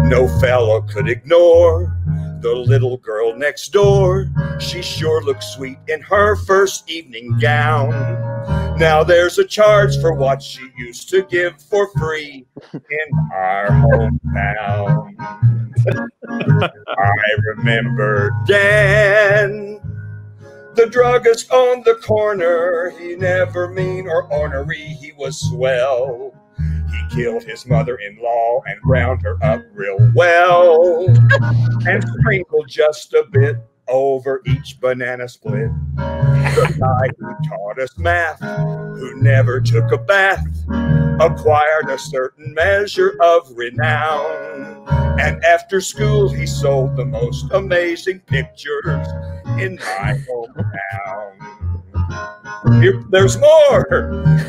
No fellow could ignore the little girl next door. She sure looks sweet in her first evening gown. Now there's a charge for what she used to give for free in our hometown. I remember Dan, the druggist on the corner. He never mean or ornery, he was swell. He killed his mother-in-law and ground her up real well, and sprinkled just a bit over each banana split. The guy who taught us math, who never took a bath, acquired a certain measure of renown. And after school, he sold the most amazing pictures in my hometown. Here, there's more.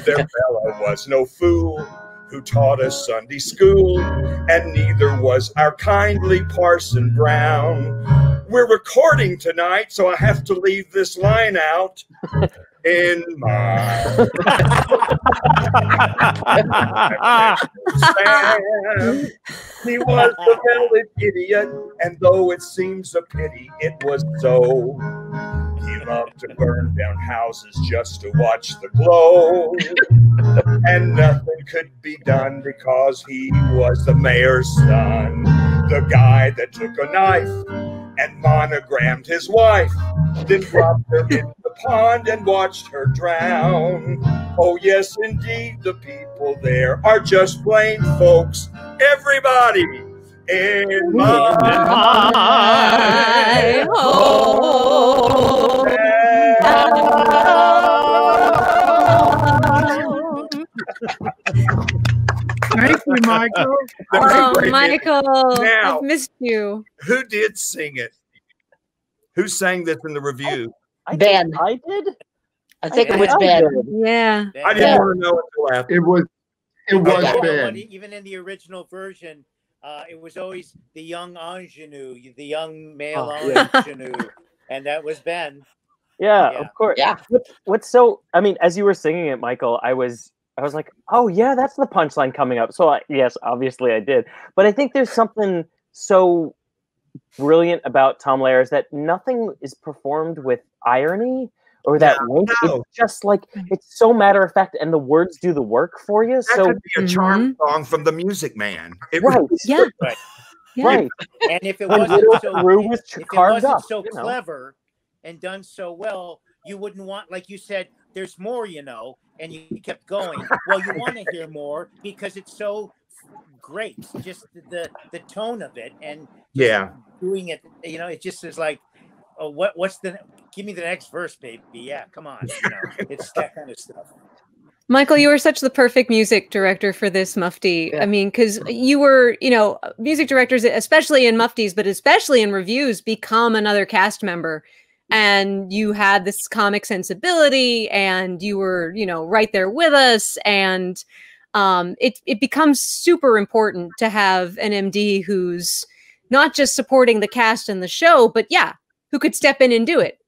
Their fellow was no fool who taught us Sunday school, and neither was our kindly Parson Brown. We're recording tonight, so I have to leave this line out. In my he was a village idiot, and though it seems a pity, it was so. He loved to burn down houses just to watch the glow, and nothing could be done because he was the mayor's son, the guy that took a knife and monogrammed his wife, then dropped her in the pond and watched her drown. Oh yes, indeed, the people there are just plain folks. Everybody in my home. Thank you, Michael. Oh, Michael, Now, I've missed you. Who did sing it? Who sang this in the review? Ben. I did. I think it was Ben. Yeah. I didn't want to know until after. It was Yeah, Ben. even in the original version, it was always the young ingenue, the young male ingenue, and that was Ben. Yeah, of course. Yeah. What's so? I mean, as you were singing it, Michael, I was like, oh yeah, that's the punchline coming up. So yes, obviously I did. But I think there's something so brilliant about Tom Lehrer is that nothing is performed with irony or that wink. No. It's just like it's so matter of fact, and the words do the work for you. That So could be a charm song from the Music Man. It right, was, Yeah. Right. right. And if it And wasn't little so, Drew was if it carved wasn't up, so you know. clever and done so well, you wouldn't want, like you said, there's more, and you kept going. Well, you want to hear more because it's so great. Just the tone of it and doing it, it just is like, oh, give me the next verse, baby. Yeah, come on. It's that kind of stuff. Michael, you were such the perfect music director for this Mufti. I mean, because you were, music directors, especially in Muftis, but especially in reviews, become another cast member. And you had this comic sensibility and you were, right there with us. And it becomes super important to have an MD who's not just supporting the cast and the show, but who could step in and do it.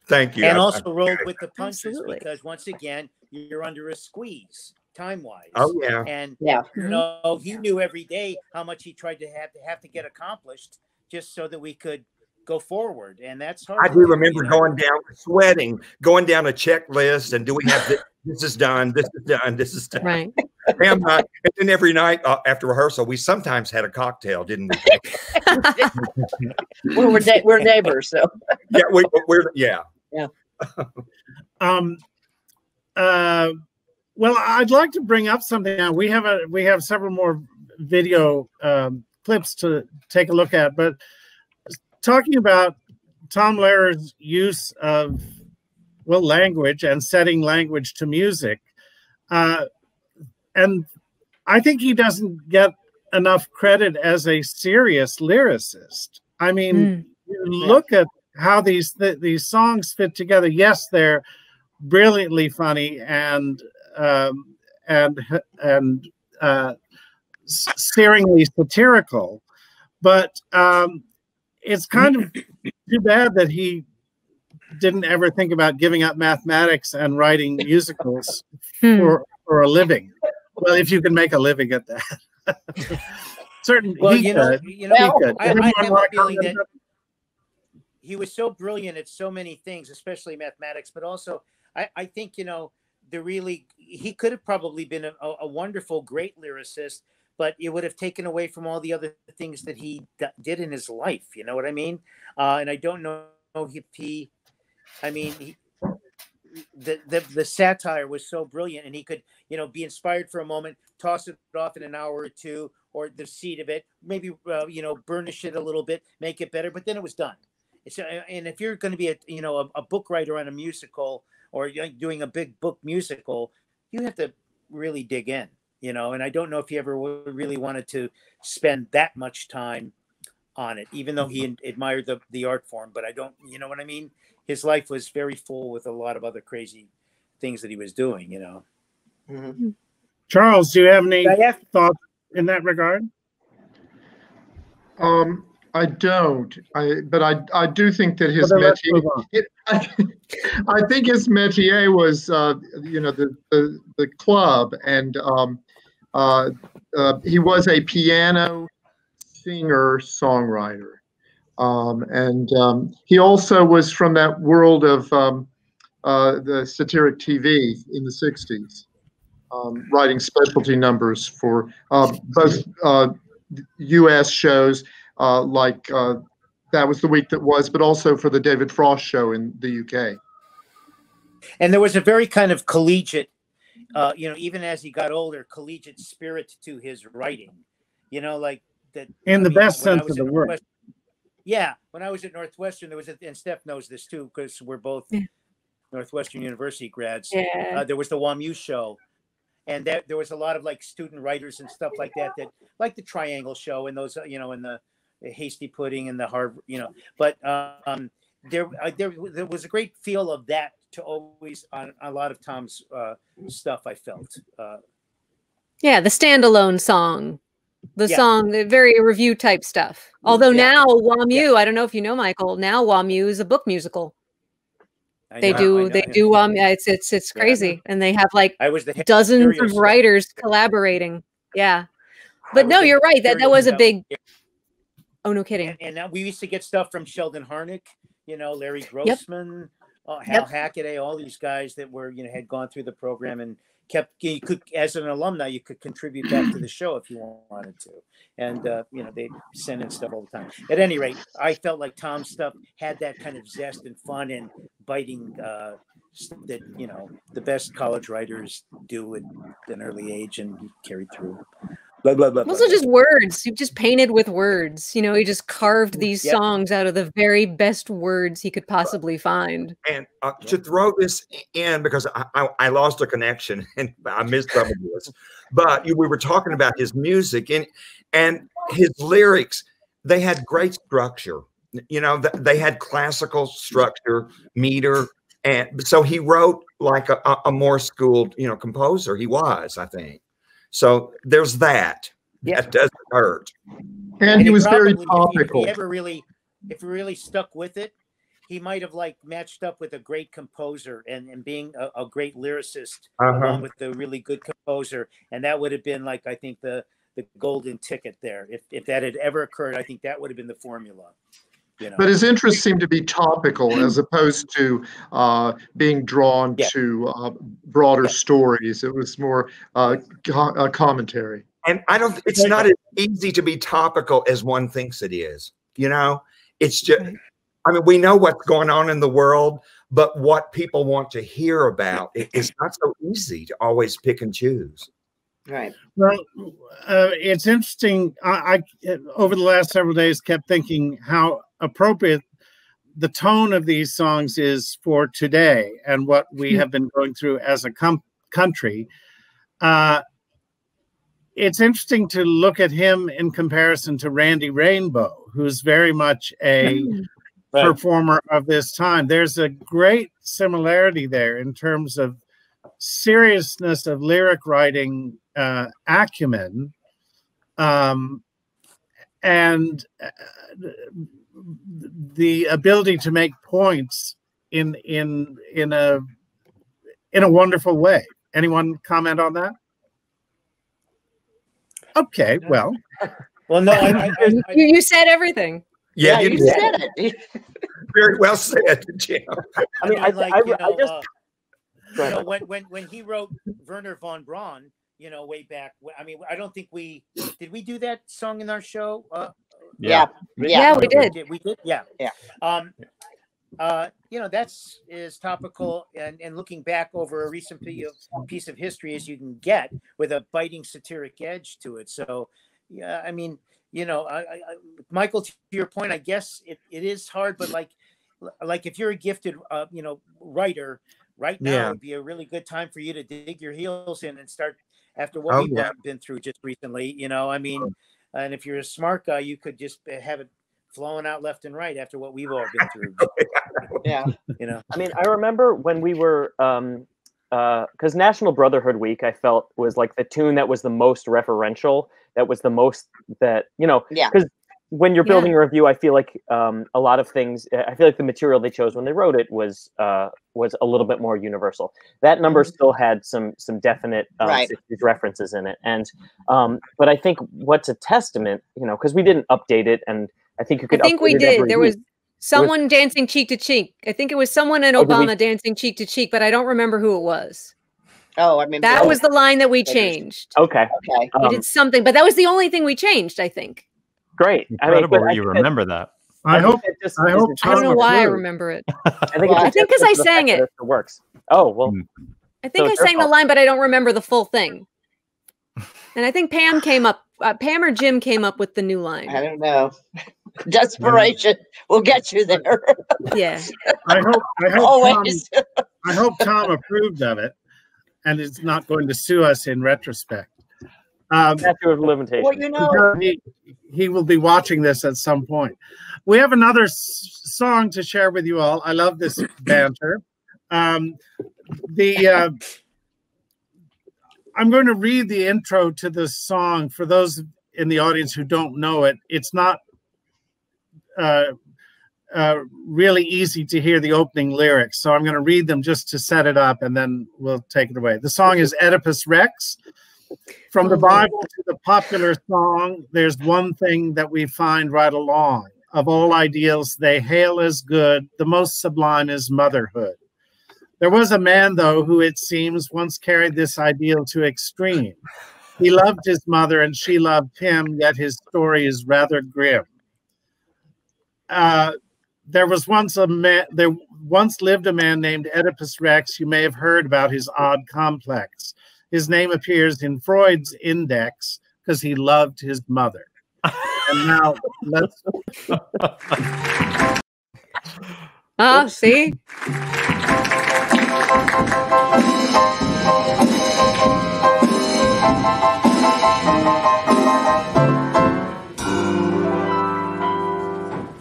Thank you. And also rolled with the punches Absolutely. because once again, you're under a squeeze time-wise. Oh yeah. And Yeah. you know, he knew every day how much he tried to have to get accomplished just so that we could go forward. And that's hard. I to do do, remember you know? going down, sweating, going down a checklist, and do we have this? This is done. This is done. This is done. Right. And then every night after rehearsal, we sometimes had a cocktail, didn't we? Well, we're neighbors, so Yeah, we're yeah. Yeah. Well, I'd like to bring up something now. We have several more video clips to take a look at, but talking about Tom Lehrer's use of language and setting language to music, and I think he doesn't get enough credit as a serious lyricist. I mean, you look at how these songs fit together. Yes, they're brilliantly funny and searingly satirical, but it's kind of too bad that he didn't ever think about giving up mathematics and writing musicals for a living. Well, if you can make a living at that. Certainly, Well, he could. I have a feeling that he was so brilliant at so many things, especially mathematics, but also I think, you know, he could have probably been a wonderful, great lyricist, but it would have taken away from all the other things that he did in his life. You know what I mean? And I don't know if the satire was so brilliant, and he could, you know, be inspired for a moment, toss it off in an hour or two, or the seed of it, maybe, you know, burnish it a little bit, make it better, but then it was done. And if you're going to be a book writer on a musical, or doing a big book musical, you have to really dig in, you know, and I don't know if he ever really wanted to spend that much time on it, even though he admired the art form, but I don't, you know what I mean? His life was very full with a lot of other crazy things that he was doing, you know. Mm-hmm. Charles, do you have any thoughts in that regard? I don't. But I do think that his métier. I think his métier was, you know, the club, and he was a piano singer songwriter, and he also was from that world of the satiric TV in the '60s, writing specialty numbers for both U.S. shows. Like That Was the Week That Was, but also for the David Frost show in the UK. And there was a very kind of collegiate, you know, even as he got older, collegiate spirit to his writing, you know, like that. In the best sense of the word. Yeah. When I was at Northwestern, there was, and Steph knows this too, because we're both Northwestern University grads. Yeah. There was the WAMU show. And there was a lot of like student writers and stuff like that, like the Triangle show and those, you know, and the Hasty Pudding and the Harvard, you know, but there was a great feel of that to always on a lot of Tom's stuff, I felt. Yeah, the standalone song, song, the very review type stuff. Although now WAMU, I don't know if you know, Michael, now WAMU is a book musical. They do. It's crazy, and they have like dozens of writers collaborating. Yeah, but no, you're right. That was a big. Oh, no kidding. And now we used to get stuff from Sheldon Harnick, you know, Larry Grossman, Hal Hackaday, all these guys that were, you know, had gone through the program and you could, as an alumni, you could contribute back to the show if you wanted to. And, you know, they send in stuff all the time. At any rate, I felt like Tom's stuff had that kind of zest and fun and biting that, you know, the best college writers do at an early age, and he carried through. Blah, blah, blah, also just words. He just painted with words. You know, he just carved these songs out of the very best words he could possibly find. And to throw this in, because I lost a connection and I missed some of this, but we were talking about his music and his lyrics. They had great structure. You know, they had classical structure, meter. And so he wrote like a more schooled, you know, composer. He was, I think. So there's that. Yeah. That doesn't hurt. And he was very topical. If he really stuck with it, he might have like matched up with a great composer and being a great lyricist along with a really good composer, and that would have been like, I think, the golden ticket there. If that had ever occurred, I think that would have been the formula. You know? But his interests seem to be topical as opposed to being drawn to broader stories. It was more commentary. And it's not as easy to be topical as one thinks it is. You know, it's just, I mean, we know what's going on in the world, but what people want to hear about, it's not so easy to always pick and choose. Right. Well, it's interesting. I over the last several days kept thinking how appropriate the tone of these songs is for today and what we have been going through as a country. It's interesting to look at him in comparison to Randy Rainbow, who's very much a performer of this time. There's a great similarity there in terms of seriousness of lyric writing acumen, and the ability to make points in a wonderful way. Anyone comment on that? Okay, well. Well, no, you said everything. Yeah, you said it. Very well said, Jim. I mean, when he wrote Werner von Braun, you know, way back. I mean, I don't think did we do that song in our show? Yeah, we did. We did. Yeah. You know, that's as topical and looking back over a recent piece of history as you can get, with a biting satiric edge to it. So, yeah, I mean, you know, Michael, to your point, I guess it is hard, but like if you're a gifted, you know, writer right now, would be a really good time for you to dig your heels in and start after what we've been through just recently. You know, I mean, and if you're a smart guy, you could just have it flowing out left and right after what we've all been through. Yeah. You know, I mean, I remember when we were, because National Brotherhood Week, I felt was like the tune that was the most referential, that was the most that, you know, because when you're building a review, I feel like a lot of things, I feel like the material they chose when they wrote it was a little bit more universal. That number still had some definite 60s references in it. And, but I think what's a testament, you know, because we didn't update it, and I think you could. I think we did. There was someone dancing cheek to cheek. I think it was someone in Obama dancing cheek to cheek, but I don't remember who it was. Oh, I mean, that was the line that we changed. Okay. We did something, but that was the only thing we changed, I think. Great. Incredible that you remember that. I hope I don't know why I remember it. I think because I sang it. It works. Oh, well. I think I sang the line, but I don't remember the full thing. And I think Pam came up, Pam or Jim came up with the new line. I don't know. Desperation will get you there. Yeah. I hope Tom approved of it and is not going to sue us in retrospect. Statute of limitations. Well, you know, he will be watching this at some point. We have another song to share with you all. I love this banter. I'm going to read the intro to this song for those in the audience who don't know it. It's not really easy to hear the opening lyrics, so I'm going to read them just to set it up, and then we'll take it away. The song is Oedipus Rex. From the Bible to the popular song, there's one thing that we find right along. Of all ideals, they hail as good. The most sublime is motherhood. There was a man, though, who it seems once carried this ideal to extreme. He loved his mother and she loved him, yet his story is rather grim. There once lived a man named Oedipus Rex. You may have heard about his odd complex. His name appears in Freud's index because he loved his mother. And now let's. See?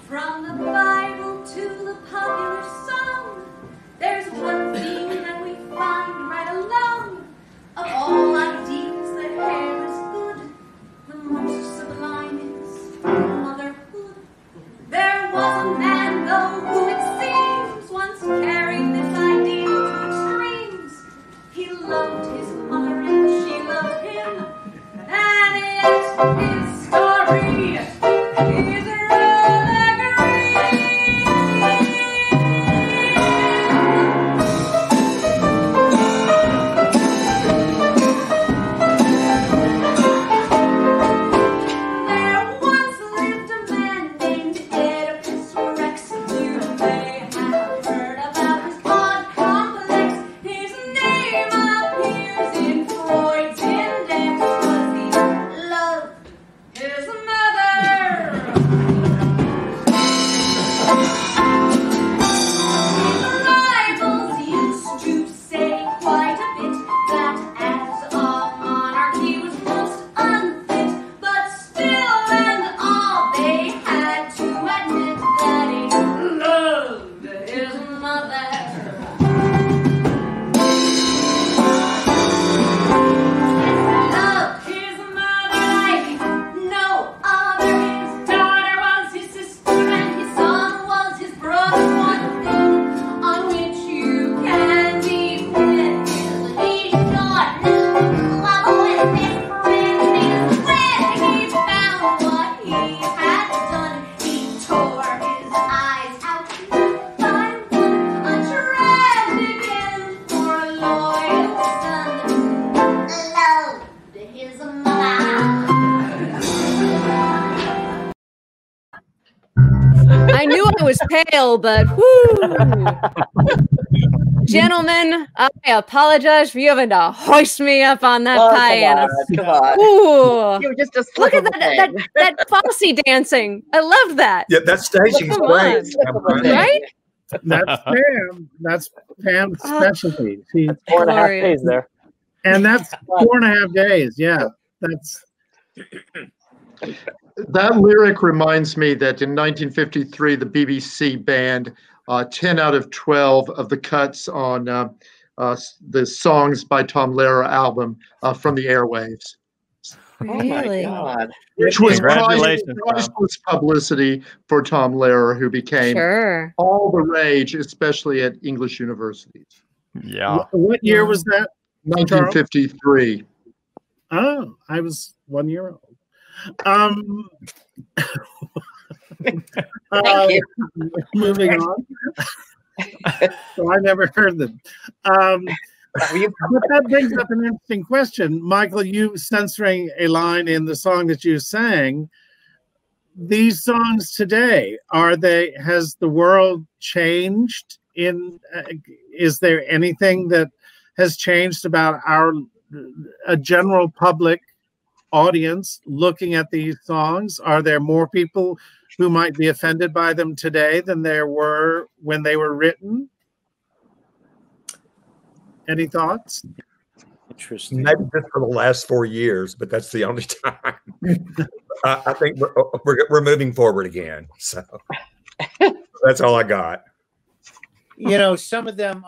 From the Bible to the popular song, there's one thing that we find right along. Of all ideals, the hair is good. The most sublime is motherhood. There was a man, though, who it seems There once lived a man named Oedipus Rex. You may have heard about his odd complex. His name appears in Freud's index, 'cause he loved his mother. His rivals used to say quite a bit that as a monarch he was most unfit, but still and all they had to admit that he loved his mother. Loved his mother like no other. His daughter was his sister and his son was his brother. One thing on which you can depend is he got no love with his friend. Is when he found what he had done, he tore his eyes out one by one. A tragic end for a loyal son. Loved his mother. I knew I was pale, but whoo. Gentlemen, I apologize for you having to hoist me up on that Oh, piano. come on. Ooh. You were just a Look slip at of a that pen. that Fosse dancing. I loved that. Yeah, that staging's Come great. on. Slip of a pen. Right? That's Pam. That's Pam's specialty. She, 4.5 Glorious. days there. and that's 4.5 days. Yeah, that's That lyric reminds me that in 1953, the BBC banned 10 out of 12 of the cuts on the Songs by Tom Lehrer album from the airwaves, Really? God. which was Congratulations, priceless publicity for Tom Lehrer, who became Sure. all the rage, especially at English universities. Yeah. what year was that? 1953. Oh, I was 1 year old. Um, Thank you. Moving on. So I never heard them. But that brings up an interesting question. Michael, you censoring a line in the song that you sang, these songs today, has the world changed is there anything that has changed about a general public audience looking at these songs? Are there more people who might be offended by them today than there were when they were written? Any thoughts? Interesting. Maybe just for the last 4 years, but that's the only time. I think we're moving forward again. So that's all I got. You know, some of them,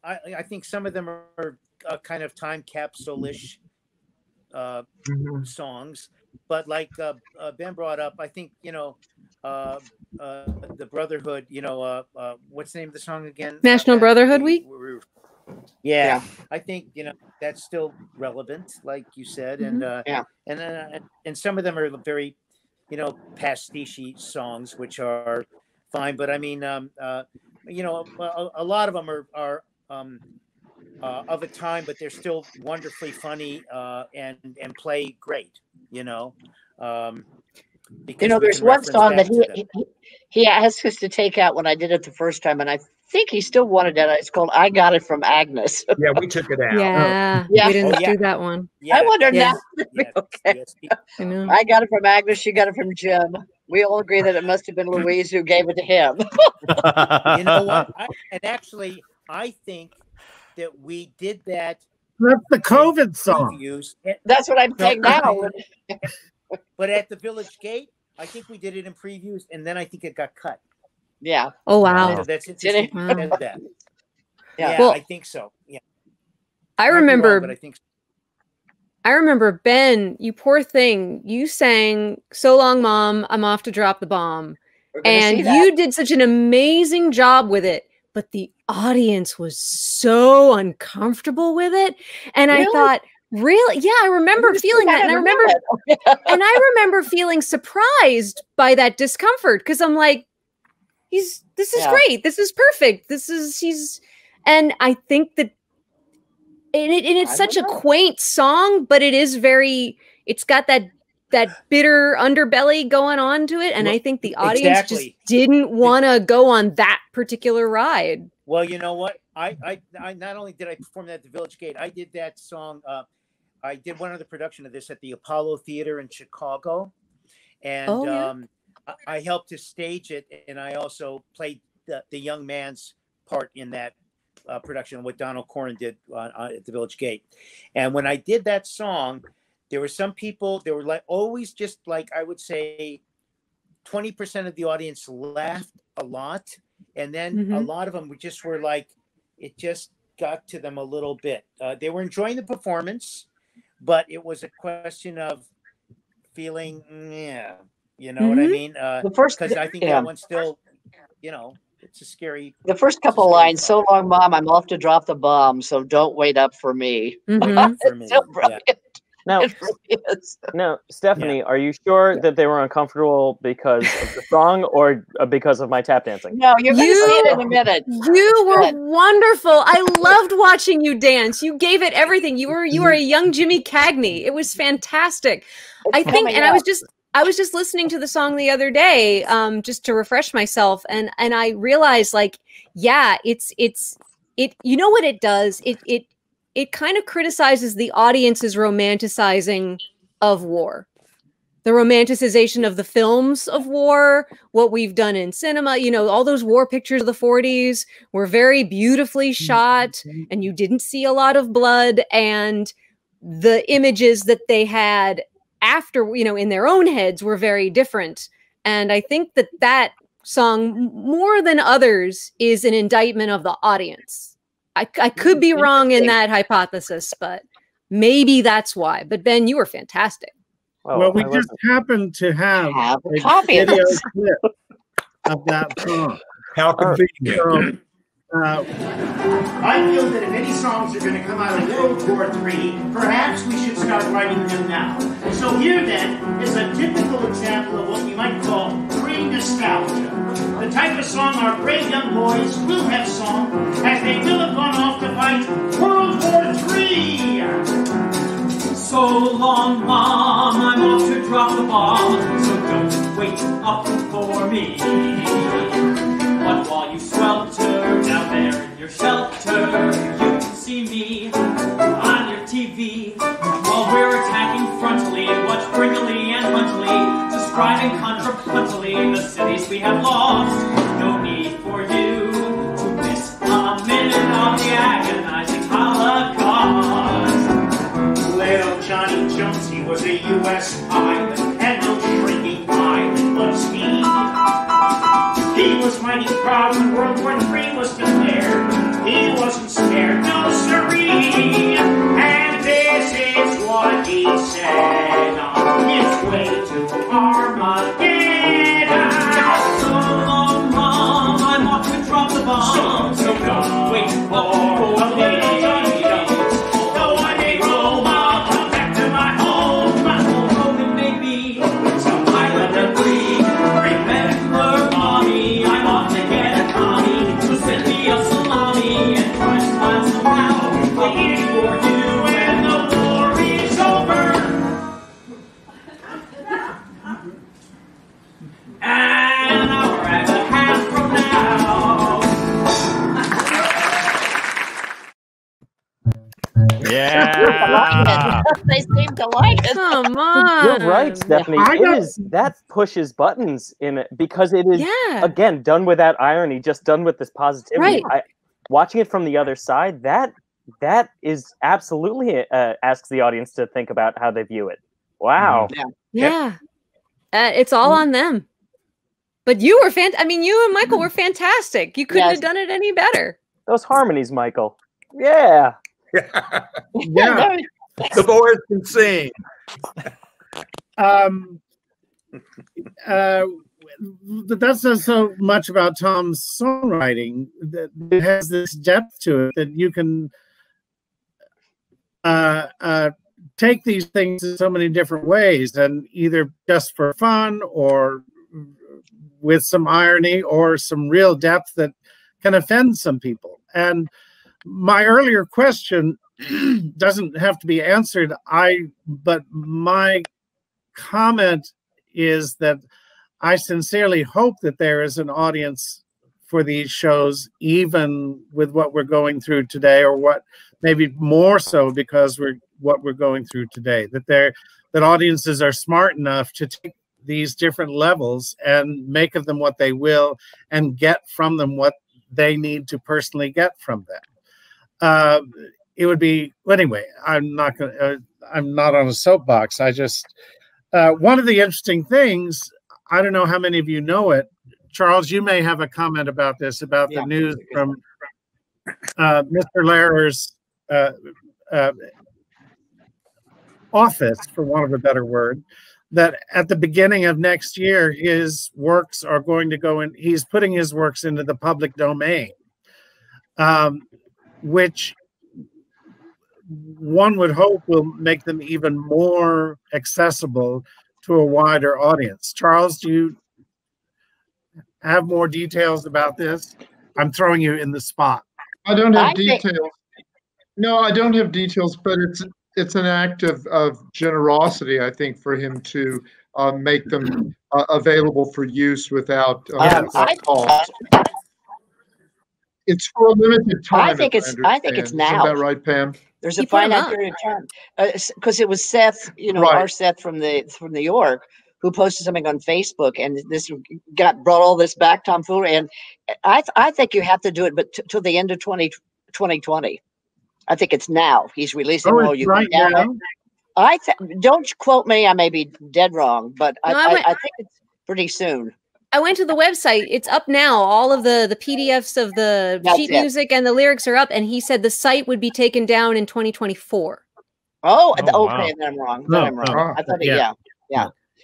I think some of them are kind of time capsule-ish songs, but like Ben brought up, I think, you know, the Brotherhood, you know, what's the name of the song again? National Brotherhood Week? Yeah, I think, you know, that's still relevant, like you said, and and some of them are very, you know, pastiche songs, which are fine, but I mean, you know, a lot of them are of a time, but they're still wonderfully funny and play great, you know. You know, there's one song that he asked us to take out when I did it the first time, and I think he still wanted it. It's called "I Got It From Agnes." Yeah, we took it out. Yeah, Yeah. we didn't Oh, yeah. do that one. I wonder Yeah. now. Yes, Okay. yes. I know. I got it from Agnes. She got it from Jim. We all agree that it must have been Louise who gave it to him. You know what? And actually, I think that we did that. That's the COVID song. Previews, That's what I'm saying now. but at the Village Gate, I think we did it in previews, and then I think it got cut. Yeah. Oh wow. So that's Did it? interesting. You said that. Yeah. Yeah, Well, I think so. Yeah, I Might be remember wrong, but I think so. I remember, Ben, you poor thing, you sang "So Long Mom, I'm Off to Drop the Bomb." We're gonna see And that. you did such an amazing job with it, but the audience was so uncomfortable with it. And I Really? thought, Really? Yeah, I remember feeling that. And I remember feeling surprised by that discomfort because I'm like, this is great. This is perfect. And I think that it's such a quaint song, but it's got that bitter underbelly going on to it. And I think the audience just didn't want to go on that particular ride. Well, you know what? I not only did I perform that at the Village Gate, I did that song. I did one other production of this at the Apollo Theater in Chicago. And I helped to stage it. And I also played the young man's part in that production, what Donald Corrin did at the Village Gate. And when I did that song, there were some people, they were like always just like, I would say 20% of the audience laughed a lot. And then a lot of them were like, it just got to them a little bit. They were enjoying the performance, but it was a question of feeling, you know what I mean? Because I think that one still, you know, it's a scary. The first couple of lines, "So long, Mom, I'm off to drop the bomb, so don't wait up for me." For me. So brilliant. Now, It really is. Now, Stephanie, are you sure that they were uncomfortable because of the song or because of my tap dancing? No, you're going to see it in a minute. You were wonderful. I loved watching you dance. You gave it everything. You were a young Jimmy Cagney. It was fantastic. I think, and I was just listening to the song the other day, just to refresh myself, and I realized, like, yeah, it. You know what it does? It kind of criticizes the audience's romanticizing of war, the romanticization of the films of war, what we've done in cinema. You know, all those war pictures of the 40s were very beautifully shot, and you didn't see a lot of blood, and the images that they had after, you know, in their own heads were very different. And I think that song, more than others, is an indictment of the audience. I could be wrong in that hypothesis, but maybe that's why. But Ben, you were fantastic. Well, we just happened to have a copy of video this. clip of that song. How convenient. I feel that if any songs are going to come out of World War III, perhaps we should start writing them now. So here then is a typical example of what we might call pre-nostalgia. The type of song our brave young boys will have sung as they will have gone off to fight World War III. So long, Mom, I'm off to drop the bomb, so don't wait up for me. But while you swelter down there in your shelter, you can see me on your TV while we're attacking frontally and watch Brinkley and Huntley describing contrapuntally the cities we have lost. No need for you to miss a minute of the agonizing Holocaust. Little Johnny Jones, he was a U.S. pilot, and no shrinking island was he. He was mighty proud when World War III was declared. He wasn't scared, no siree. And this is what he said on his way to Armageddon. So long, Mom, I'm off to drop the bomb, so don't wait for me. Though I may roam, I'll come back to my home. Home it may be some island of free. Remember, Mommy, I'm off to get a commie, so send me a salami and try to smile somehow. I'll eat for you when the war is over. An hour and a half from now. Yeah. They seem to like it. Come on. You're right, Stephanie. That pushes buttons in it because it is, again, done with that irony, just done with this positivity. Right. Watching it from the other side, that is absolutely asks the audience to think about how they view it. Wow. Yeah. It's all on them. But you were I mean, you and Michael were fantastic. You couldn't have done it any better. Those harmonies, Michael. Yeah. Yeah. The boys can sing. But that says so much about Tom's songwriting, that it has this depth to it that you can take these things in so many different ways, and either just for fun or with some irony or some real depth that can offend some people. And my earlier question doesn't have to be answered. But my comment is that I sincerely hope that there is an audience for these shows, even with what we're going through today, or what maybe more so because what we're going through today, that audiences are smart enough to take these different levels and make of them what they will, and get from them what they need to personally get from them. It would be, anyway, I'm not on a soapbox. I just, one of the interesting things, I don't know how many of you know it, Charles, you may have a comment about this, about the news from Mr. Lehrer's office, for want of a better word, that at the beginning of next year, his works are going to go in, he's putting his works into the public domain, which one would hope will make them even more accessible to a wider audience. Charles, do you have more details about this? I'm throwing you in the spot. I don't have details. No, I don't have details, but it's an act of generosity, I think, for him to make them available for use without cost. It's for a limited time. I think it's now. Isn't that right, Pam? There's a finite period of time, because it was Seth, our Seth from New York, who posted something on Facebook, and this brought all this back, tomfoolery. And I think you have to do it, but till the end of 2020. I think it's now. He's releasing all you right now. Don't quote me. I may be dead wrong, but I think it's pretty soon. I went to the website. It's up now. All of the PDFs of the sheet music and the lyrics are up. And he said the site would be taken down in 2024. Oh, okay. Wow. Then I'm wrong. I'm wrong. I thought, yeah.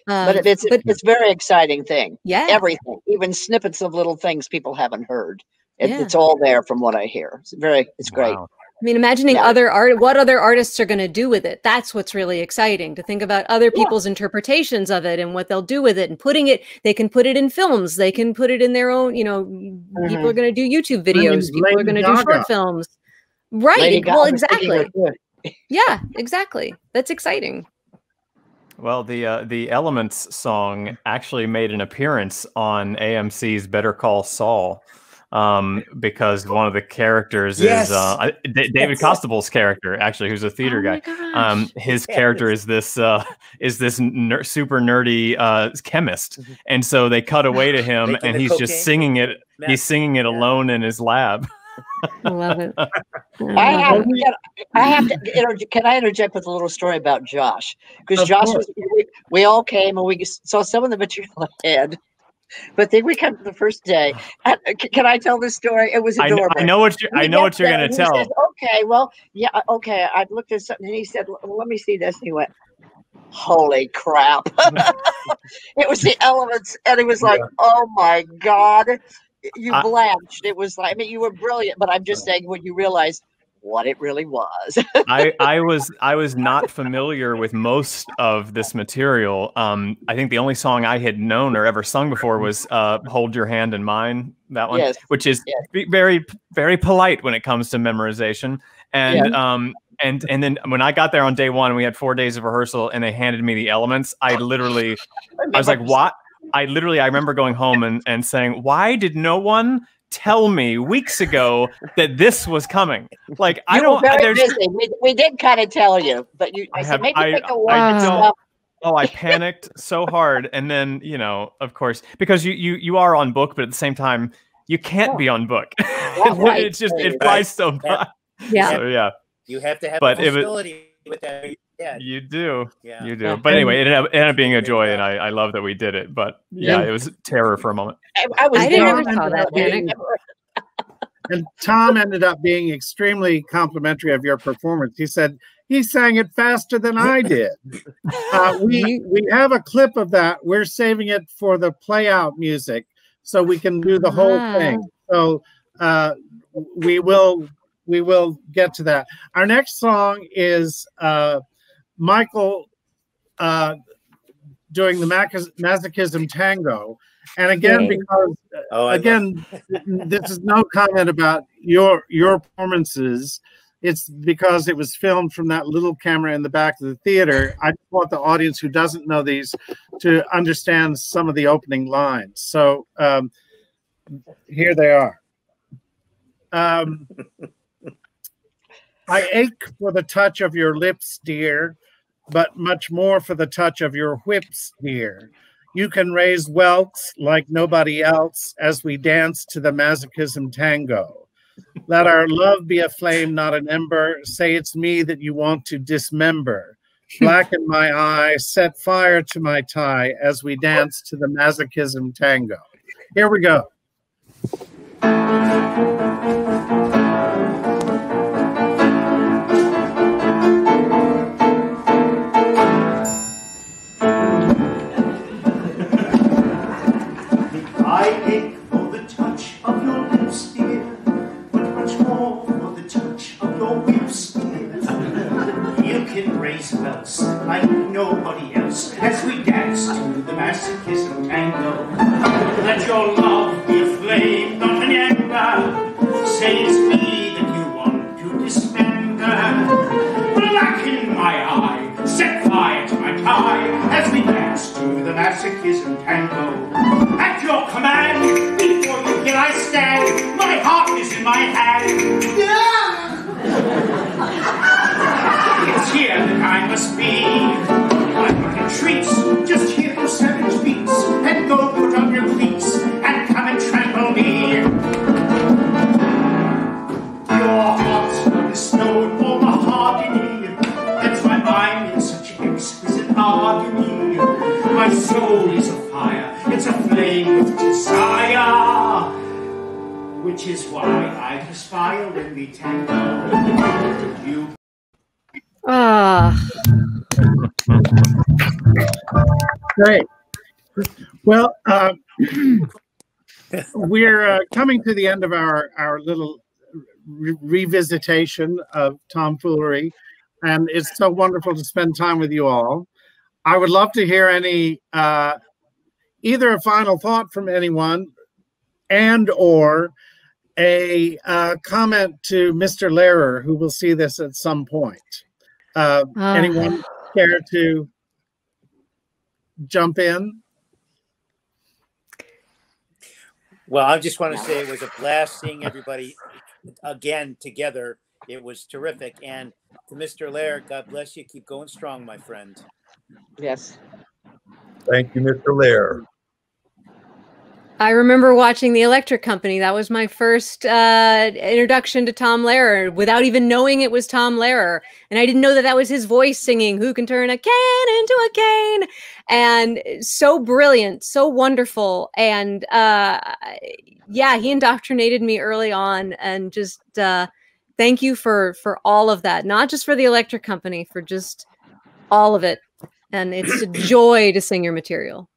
But it's very exciting thing. Yeah. Everything, even snippets of little things people haven't heard. It's all there from what I hear. It's great. I mean, imagining what other artists are going to do with it. That's what's really exciting, to think about other people's interpretations of it and what they'll do with it, and putting it. They can put it in films. They can put it in their own. People are going to do YouTube videos. People are going to do short films. Right. Well, exactly. Yeah, exactly. That's exciting. Well, the Elements song actually made an appearance on AMC's Better Call Saul. Because one of the characters is David Costable's character, actually, who's a theater guy. His character is this super nerdy chemist, and so they cut away to him, and he's just singing it. He's singing it alone in his lab. I love it. I have to. Can I interject with a little story about Josh? Because Josh we all came and we saw some of the material ahead. But then we come to the first day. Can I tell this story? It was adorable. I know what you're going to tell. Says, okay, well, yeah, okay. I've looked at something, and he said, well, "Let me see this." And he went, "Holy crap!" It was the Elements, and he was like, "Oh my God!" You blanched. It was like, I mean, you were brilliant, but I'm just saying, when you realized what it really was. I was not familiar with most of this material. I think the only song I had known or ever sung before was "Hold Your Hand in Mine," that one, which is very, very polite when it comes to memorization. And and then when I got there on day one, we had 4 days of rehearsal, and they handed me the Elements. I was like, "What?" I remember going home and saying, "Why did no one tell me weeks ago that this was coming?" Like, I don't. Very busy. We did kind of tell you, but I said maybe take a walk. I panicked so hard, and then of course, because you are on book, but at the same time, you can't be on book. It's just it flies so by. Yeah. So, you have to have facility with that. Yeah, you do. Yeah, you do. But anyway, it ended up being a joy, and I love that we did it. But it was terror for a moment. I didn't ever call that panic. And Tom ended up being extremely complimentary of your performance. He said he sang it faster than I did. We have a clip of that. We're saving it for the play out music, so we can do the whole thing. So we will get to that. Our next song is Michael doing the Masochism Tango. And again, because this is no comment about your performances. It's because it was filmed from that little camera in the back of the theater. I just want the audience who doesn't know these to understand some of the opening lines. So here they are. I ache for the touch of your lips, dear, but much more for the touch of your whips, dear. You can raise welts like nobody else as we dance to the Masochism Tango. Let our love be a flame, not an ember. Say it's me that you want to dismember. Blacken my eye, set fire to my tie as we dance to the Masochism Tango. Here we go. I ache for the touch of your lips, dear, but much more for the touch of your whips, dear. You can raise welts like nobody else as we dance to the Masochism Tango. Let your love be a flame, not an ember. Say it's me that you want to dismember. Blacken my eye, set fire to my tie as we dance to the Masochism Tango. At your command, before you here I stand. My heart is in my hand. It's here that I must be. I'm not in treats, just hear your savage beats, and go put on your cleats, and come and trample me. Your heart's not the stone or mahogany. That's why I'm in such exquisite agony. My soul is a fire, it's a flame with desire, which is why I perspire when we tango. You. Great. Well, we're coming to the end of our little revisitation of Tomfoolery, and it's so wonderful to spend time with you all. I would love to hear any either a final thought from anyone and or a comment to Mr. Lehrer, who will see this at some point. Anyone care to jump in? Well, I just want to say it was a blast seeing everybody again together. It was terrific. And to Mr. Lehrer, God bless you. Keep going strong, my friend. Yes. Thank you, Mr. Lehrer. I remember watching The Electric Company. That was my first introduction to Tom Lehrer without even knowing it was Tom Lehrer. And I didn't know that that was his voice singing Who Can Turn a Can into a Cane? And so brilliant, so wonderful. And yeah, he indoctrinated me early on. And just thank you for all of that. Not just for The Electric Company, for just all of it. And it's a joy to sing your material.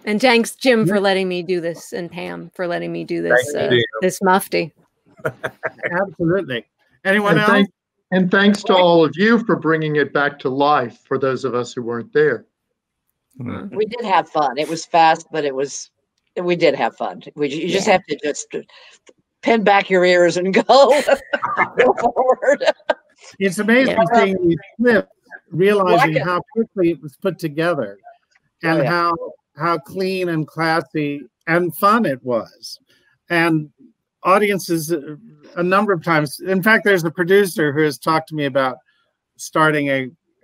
And thanks, Jim, for letting me do this, and Pam for letting me do this this mufti. Absolutely. Anyone else? And thanks to all of you for bringing it back to life for those of us who weren't there. We did have fun. It was fast, but we did have fun. You just have to just pin back your ears and go forward. It's amazing seeing these clips, realizing how quickly it was put together and how clean and classy and fun it was. And audiences a number of times, in fact, there's a producer who has talked to me about starting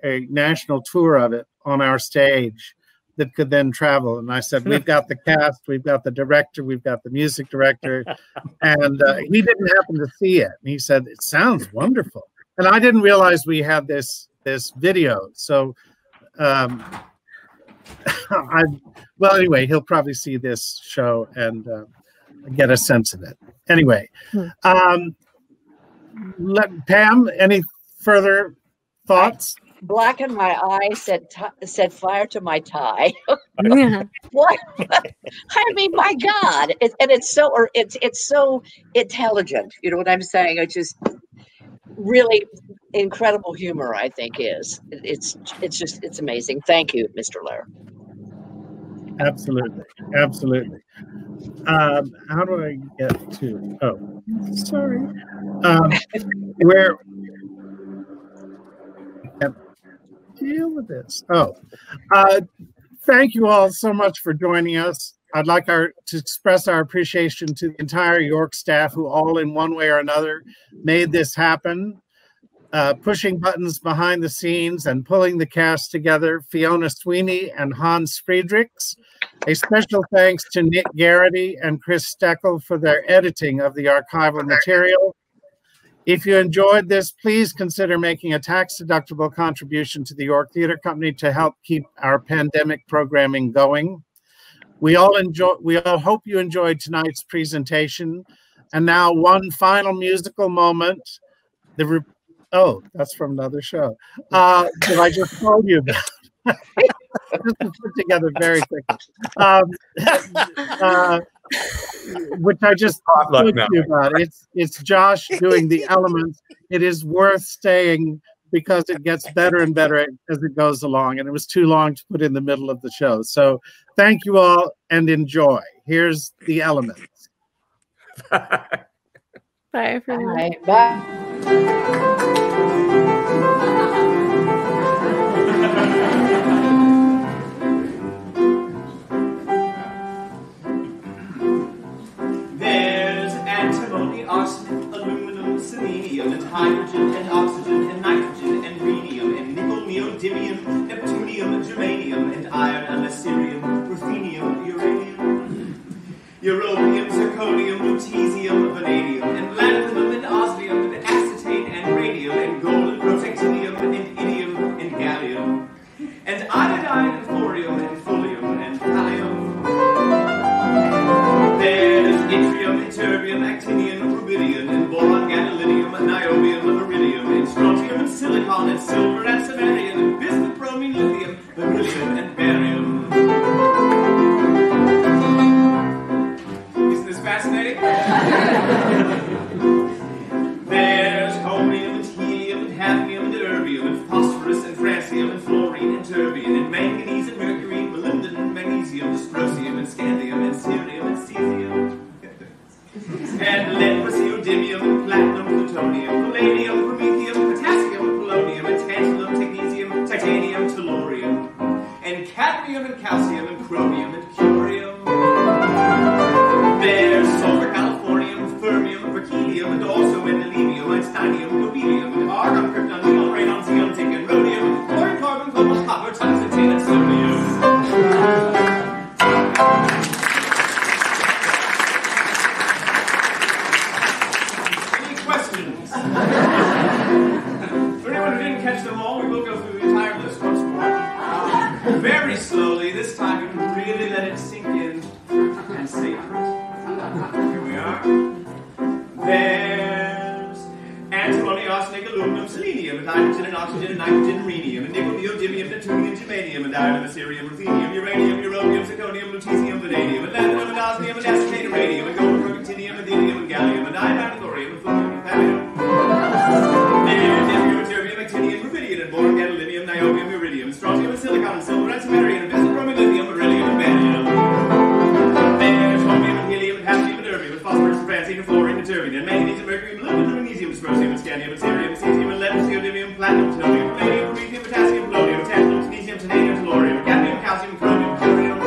a national tour of it on our stage that could then travel. And I said, we've got the cast, we've got the director, we've got the music director. And he didn't happen to see it. And he said, it sounds wonderful. And I didn't realize we had this video. So well, anyway, he'll probably see this show and get a sense of it. Anyway, Pam, any further thoughts? Blacken my eye, set fire to my tie. Yeah. What? I mean, my God! It's so intelligent. You know what I'm saying? It's just really, incredible humor, I think, is. It's amazing. Thank you, Mr. Lair. Absolutely. Absolutely. How do I get to? Oh, sorry. Where I can't deal with this. Oh, thank you all so much for joining us. I'd like to express our appreciation to the entire York staff who all in one way or another made this happen. Pushing buttons behind the scenes and pulling the cast together, Fiona Sweeney and Hans Friedrichs. A special thanks to Nick Garrity and Chris Steckel for their editing of the archival material. If you enjoyed this, please consider making a tax-deductible contribution to the York Theatre Company to help keep our pandemic programming going. We all hope you enjoyed tonight's presentation. And now one final musical moment. Oh, that's from another show that I just told you about. Just to put together very quickly. Which I just told you about. It's Josh doing the elements. It is worth staying because it gets better and better as it goes along. And it was too long to put in the middle of the show. So thank you all and enjoy. Here's the elements. Bye, everyone. Bye. There's antimony, arsenic, aluminum, selenium, and hydrogen, and oxygen, and nitrogen, and rhenium, and nickel, neodymium, neptunium, germanium, and iron, and lycerium, ruthenium, uranium, europium, zirconium, lutetium, vanadium, and lanthanum, and osmium, and acetate, and radium, and gold, and protactinium, and indium, and gallium, and iodine, and thorium, and fullium, and thallium. There's yttrium, ytterbium, actinium, rubidium, and boron, gadolinium, niobium, iridium, and strontium, and silicon, and silver, and samarium, and bismuth, bromine, lithium, beryllium, and barium. Isn't this fascinating? There's chromium, and helium, and hafnium, and erbium, and phosphorus, and francium, and fluorine, and terbium, and manganese, and mercury, and molybdenum, and magnesium, dysprosium, and scandium, and cerium, and cesium. And lead, praseodymium, and platinum, plutonium, palladium, promethium, potassium, polonium, and tantalum, technetium, titanium, tellurium, and cadmium, and calcium, and chromium, and curium. There's sulfur, californium, fermium, berkelium, and also endelemium, einsteinium, nobelium, and argon, krypton, neon, radon, xenon, zinc, and rhodium, chlorine, carbon, cobalt, copper, tungsten, tin, and sodium. For anyone who didn't catch them all, we will go through the entire list once more. Very slowly, this time you can really let it sink in and savor it. Here we are. There's antimony, arsenic, aluminum, selenium, and hydrogen, and oxygen, and nitrogen, and rhenium, and nickel, neodymium, neptunium, germanium, and iron, and lycerium, ruthenium, uranium, europium, zirconium, lutetium, vanadium, and lanthanum, and osmium, and acetate, and radium, and gold, protactinium, and indium, and gallium, and iodine, and thorium, and fullium, and thallium. There's yttrium, ytterbium, actinium, rubidium, and boron, gadolinium, niobium, iridium, strontium, and silicon, and silver, and samarium, and bismuth, bromine, lithium, beryllium, and barium. There's chromium, and helium, and hafnium, and erbium, and phosphorus, and francium, and fluorine, and terbium, and manganese, and mercury, and molybdenum, and magnesium, dysprosium, and scandium, and cerium, and cesium, and lead, praseodymium, platinum, tellurium, palladium, promethium, potassium, polonium, tantalum, technetium, titanium, tellurium, cadmium, calcium, chromium, curium.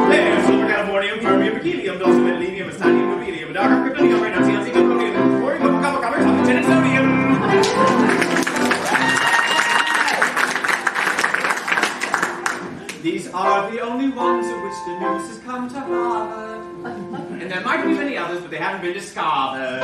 There's sulfur, californium, fermium, berkelium, also endelemium, einsteinium, nobelium, and argon, krypton, neon, radon, xenon, zinc, rhodium, chlorine, cobalt, copper, tungsten, tin, and sodium. These are the only ones of which the news has come to Harvard. And there might be many others, but they haven't been discovered.